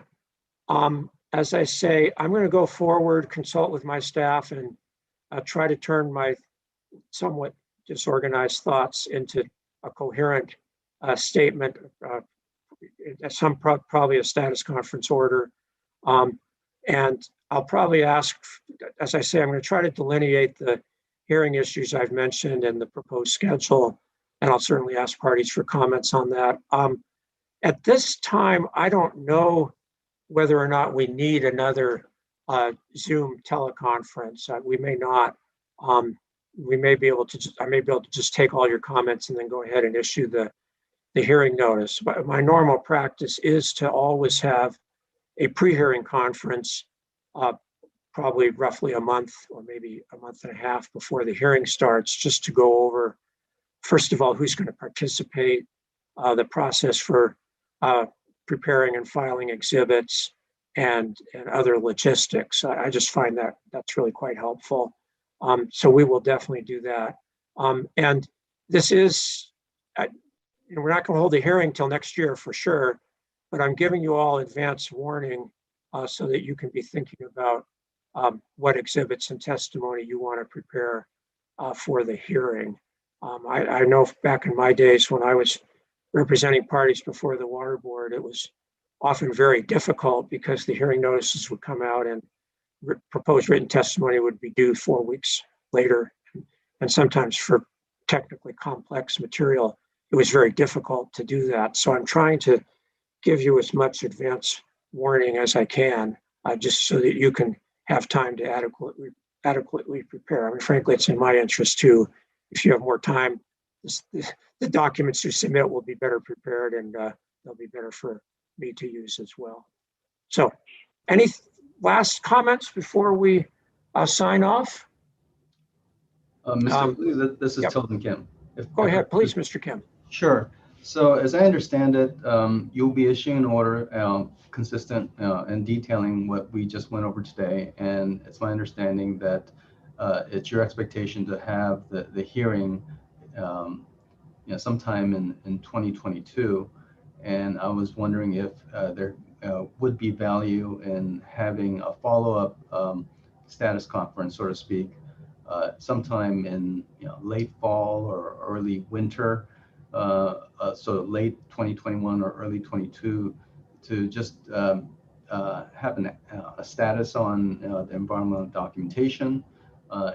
As I say, I'm going to go forward, consult with my staff, and try to turn my somewhat disorganized thoughts into a coherent statement, probably a status conference order. And I'll probably ask, as I say, I'm going to try to delineate the hearing issues I've mentioned and the proposed schedule, and I'll certainly ask parties for comments on that. At this time, I don't know whether or not we need another Zoom teleconference. We may not. We may be able to. I may be able to just take all your comments and then go ahead and issue the hearing notice. But my normal practice is to always have a pre-hearing conference, probably roughly a month or maybe a month and a half before the hearing starts, just to go over, first of all, who's going to participate, the process for preparing and filing exhibits, and other logistics. I just find that that's really quite helpful. So we will definitely do that. And this is, we're not going to hold the hearing till next year for sure, but I'm giving you all advance warning so that you can be thinking about what exhibits and testimony you want to prepare for the hearing. I know back in my days when I was representing parties before the Water Board, it was often very difficult because the hearing notices would come out and proposed written testimony would be due 4 weeks later. And sometimes for technically complex material, it was very difficult to do that. So I'm trying to give you as much advance warning as I can, just so that you can have time to adequately prepare. I mean, frankly, it's in my interest too. If you have more time, the documents you submit will be better prepared, and they'll be better for me to use as well. So any last comments before we sign off? Mr. Lee, this is Yep. Tilden Kim. Go ahead, please, Mr. Kim. Sure. So as I understand it, you'll be issuing an order consistent and detailing what we just went over today. And it's my understanding that it's your expectation to have the hearing sometime in 2022. And I was wondering if there would be value in having a follow-up status conference, so to speak, sometime in late fall or early winter, so late 2021 or early 22, to just have a status on the environmental documentation,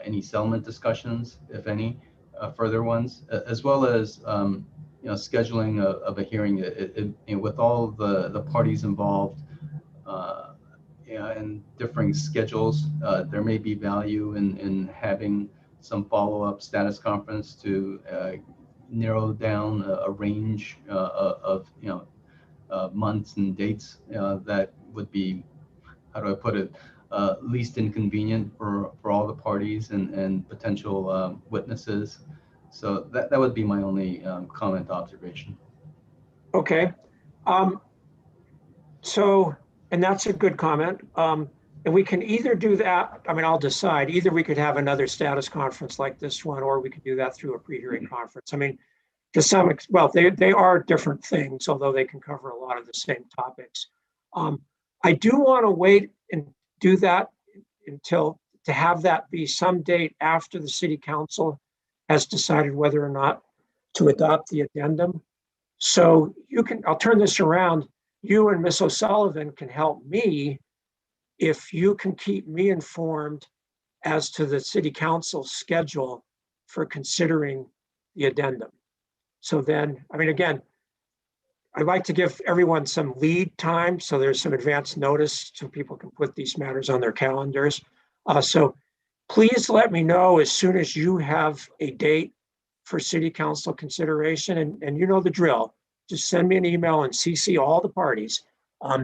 any settlement discussions, if any, further ones, as well as scheduling of a hearing with all of the parties involved. And differing schedules, there may be value in having some follow-up status conference to narrow down a range of months and dates that would be, how do I put it, least inconvenient for all the parties and potential witnesses. So that would be my only comment observation. Okay. So, and that's a good comment. And we can either do that, I mean, I'll decide, either we could have another status conference like this one, or we could do that through a pre-hearing conference. I mean, to some, well, they are different things, although they can cover a lot of the same topics. I do want to wait and do that to have that be some date after the city council has decided whether or not to adopt the addendum. So I'll turn this around. You and Ms. O'Sullivan can help me if you can keep me informed as to the city council's schedule for considering the addendum. So then, I mean, again, I'd like to give everyone some lead time so there's some advance notice so people can put these matters on their calendars. So please let me know as soon as you have a date for city council consideration, and you know the drill. Just send me an email and CC all the parties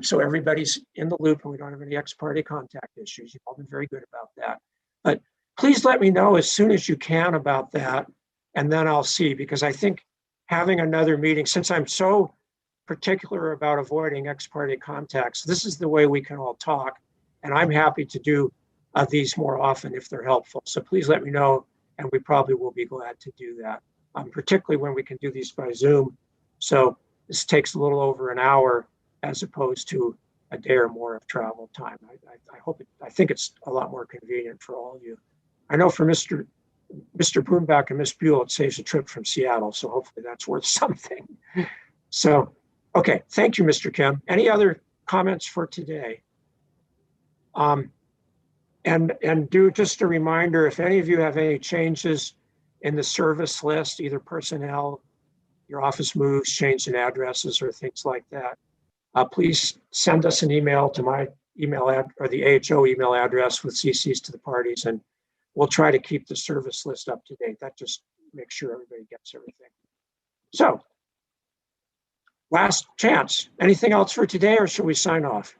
so everybody's in the loop and we don't have any ex-parte contact issues. You've all been very good about that. But please let me know as soon as you can about that, and then I'll see, because I think having another meeting, since I'm so particular about avoiding ex-parte contacts, this is the way we can all talk, and I'm happy to do these more often if they're helpful. So please let me know, and we probably will be glad to do that, particularly when we can do these by Zoom. So this takes a little over an hour as opposed to a day or more of travel time. I think it's a lot more convenient for all of you. I know for Mr. Brumback and Ms. Buell, it saves a trip from Seattle, so hopefully that's worth something. So, okay, thank you, Mr. Kim. Any other comments for today? And do just a reminder, if any of you have any changes in the service list, either personnel, your office moves, change in addresses or things like that, please send us an email to my email or the AHO email address with CCs to the parties, and we'll try to keep the service list up to date. That just makes sure everybody gets everything. So, last chance. Anything else for today, or should we sign off?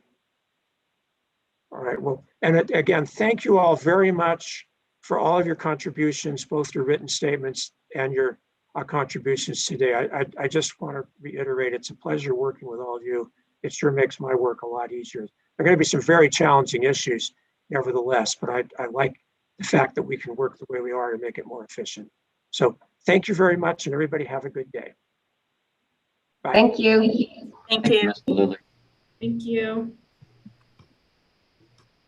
All right, well, and again, thank you all very much for all of your contributions, both your written statements and your contributions today. I just want to reiterate, it's a pleasure working with all of you. It sure makes my work a lot easier. There are going to be some very challenging issues, nevertheless, but I like the fact that we can work the way we are to make it more efficient. So thank you very much, and everybody have a good day. Bye. Thank you. Thank you. Mr. Lilly. Thank you.